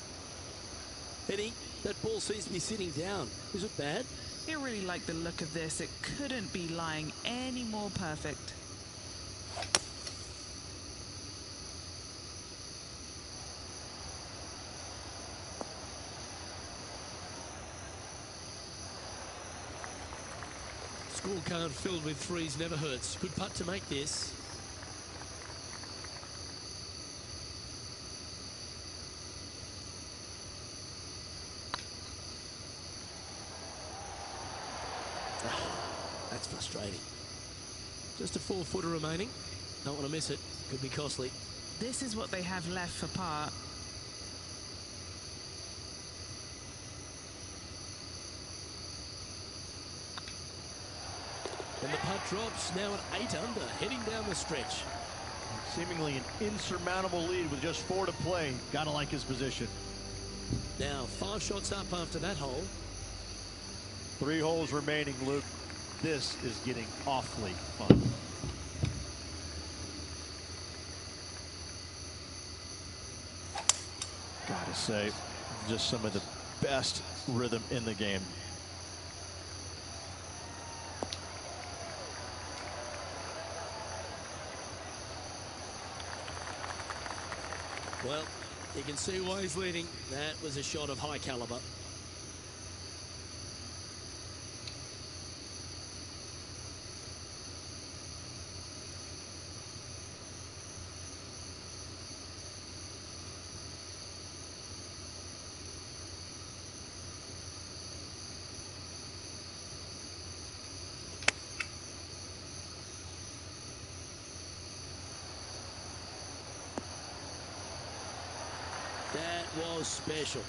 Eddie, that ball seems to be sitting down. Is it bad? I really like the look of this. It couldn't be lying any more perfect. Scorecard filled with threes never hurts. Good putt to make this. That's frustrating. Just a 4-footer remaining. Don't want to miss it. Could be costly. This is what they have left for par. And the putt drops, now at 8 under, heading down the stretch. Seemingly an insurmountable lead with just 4 to play. Gotta like his position. Now 5 shots up after that hole. 3 holes remaining, Luke. This is getting awfully fun. Gotta say, just some of the best rhythm in the game. Well, you can see why he's leading. That was a shot of high caliber. That was special.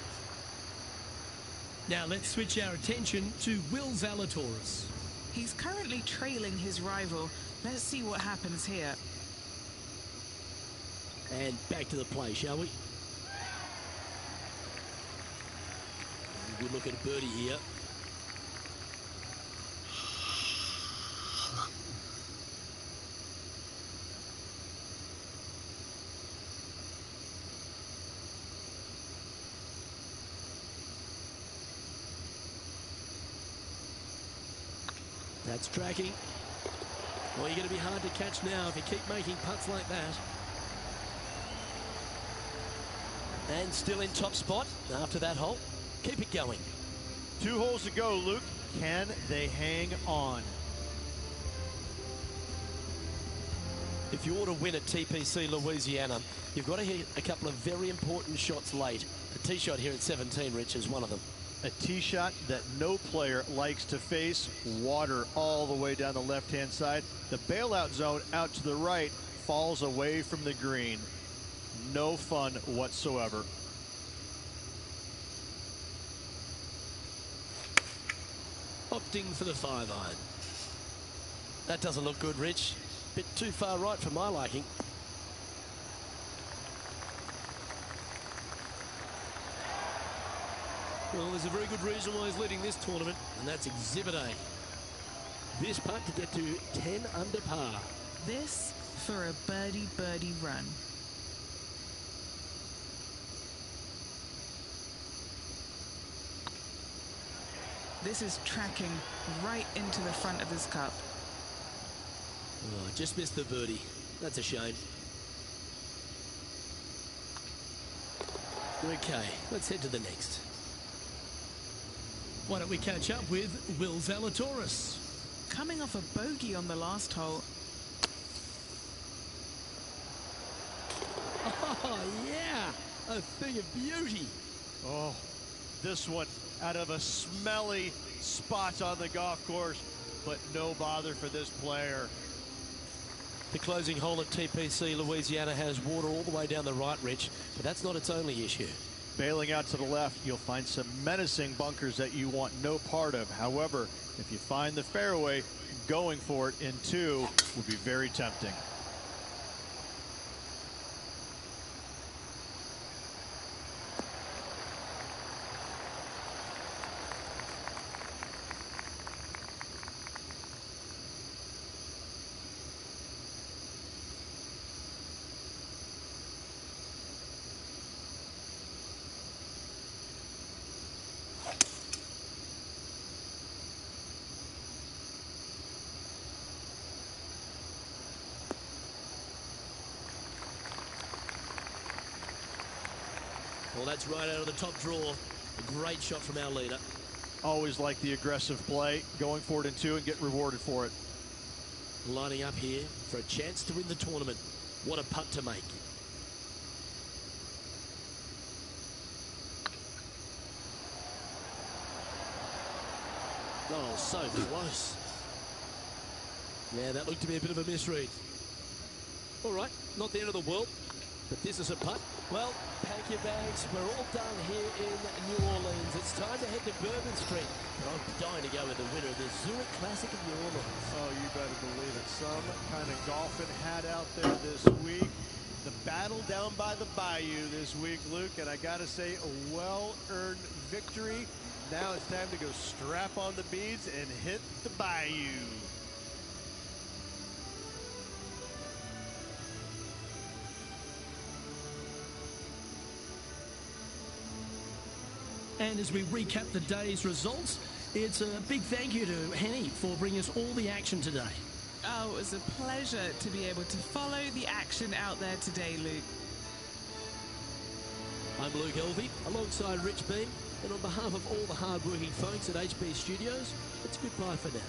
Now let's switch our attention to Will Zalatoris. He's currently trailing his rival. Let's see what happens here. And back to the play, shall we? Good look at a birdie here. That's tracking. Well, you're going to be hard to catch now if you keep making putts like that. And still in top spot after that hole. Keep it going. 2 holes to go, Luke. Can they hang on? If you want to win at TPC Louisiana, you've got to hit a couple of very important shots late. The tee shot here at 17, Rich, is one of them. A tee shot that no player likes to face. Water all the way down the left-hand side. The bailout zone out to the right falls away from the green. No fun whatsoever. Opting for the 5-iron. That doesn't look good, Rich. Bit too far right for my liking. Well, there's a very good reason why he's leading this tournament, and that's Exhibit A. This putt to get to 10 under par. This for a birdie run. This is tracking right into the front of his cup. Oh, just missed the birdie. That's a shame. Okay, let's head to the next. Why don't we catch up with Will Zalatoris? Coming off a bogey on the last hole. Oh, yeah, a thing of beauty. Oh, this one out of a smelly spot on the golf course, but no bother for this player. The closing hole at TPC Louisiana has water all the way down the right, Rich, but that's not its only issue. Bailing out to the left, you'll find some menacing bunkers that you want no part of. However, if you find the fairway, going for it in 2 would be very tempting. Well, that's right out of the top draw. A great shot from our leader. Always like the aggressive play, going for it in 2 and get rewarded for it. Lining up here for a chance to win the tournament. What a putt to make. Oh, so close. Yeah, that looked to be a bit of a misread. All right, not the end of the world, but this is a putt. Well, pack your bags. We're all done here in New Orleans. It's time to head to Bourbon Street. And I'm dying to go with the winner of the Zurich Classic of New Orleans. Oh, you better believe it. Some kind of golfing hat out there this week. The battle down by the bayou this week, Luke, and I got to say, a well-earned victory. Now it's time to go strap on the beads and hit the bayou. And as we recap the day's results, it's a big thank you to Henny for bringing us all the action today. Oh, it was a pleasure to be able to follow the action out there today, Luke. I'm Luke Elvey, alongside Rich Beam, and on behalf of all the hard-working folks at HB Studios, it's goodbye for now.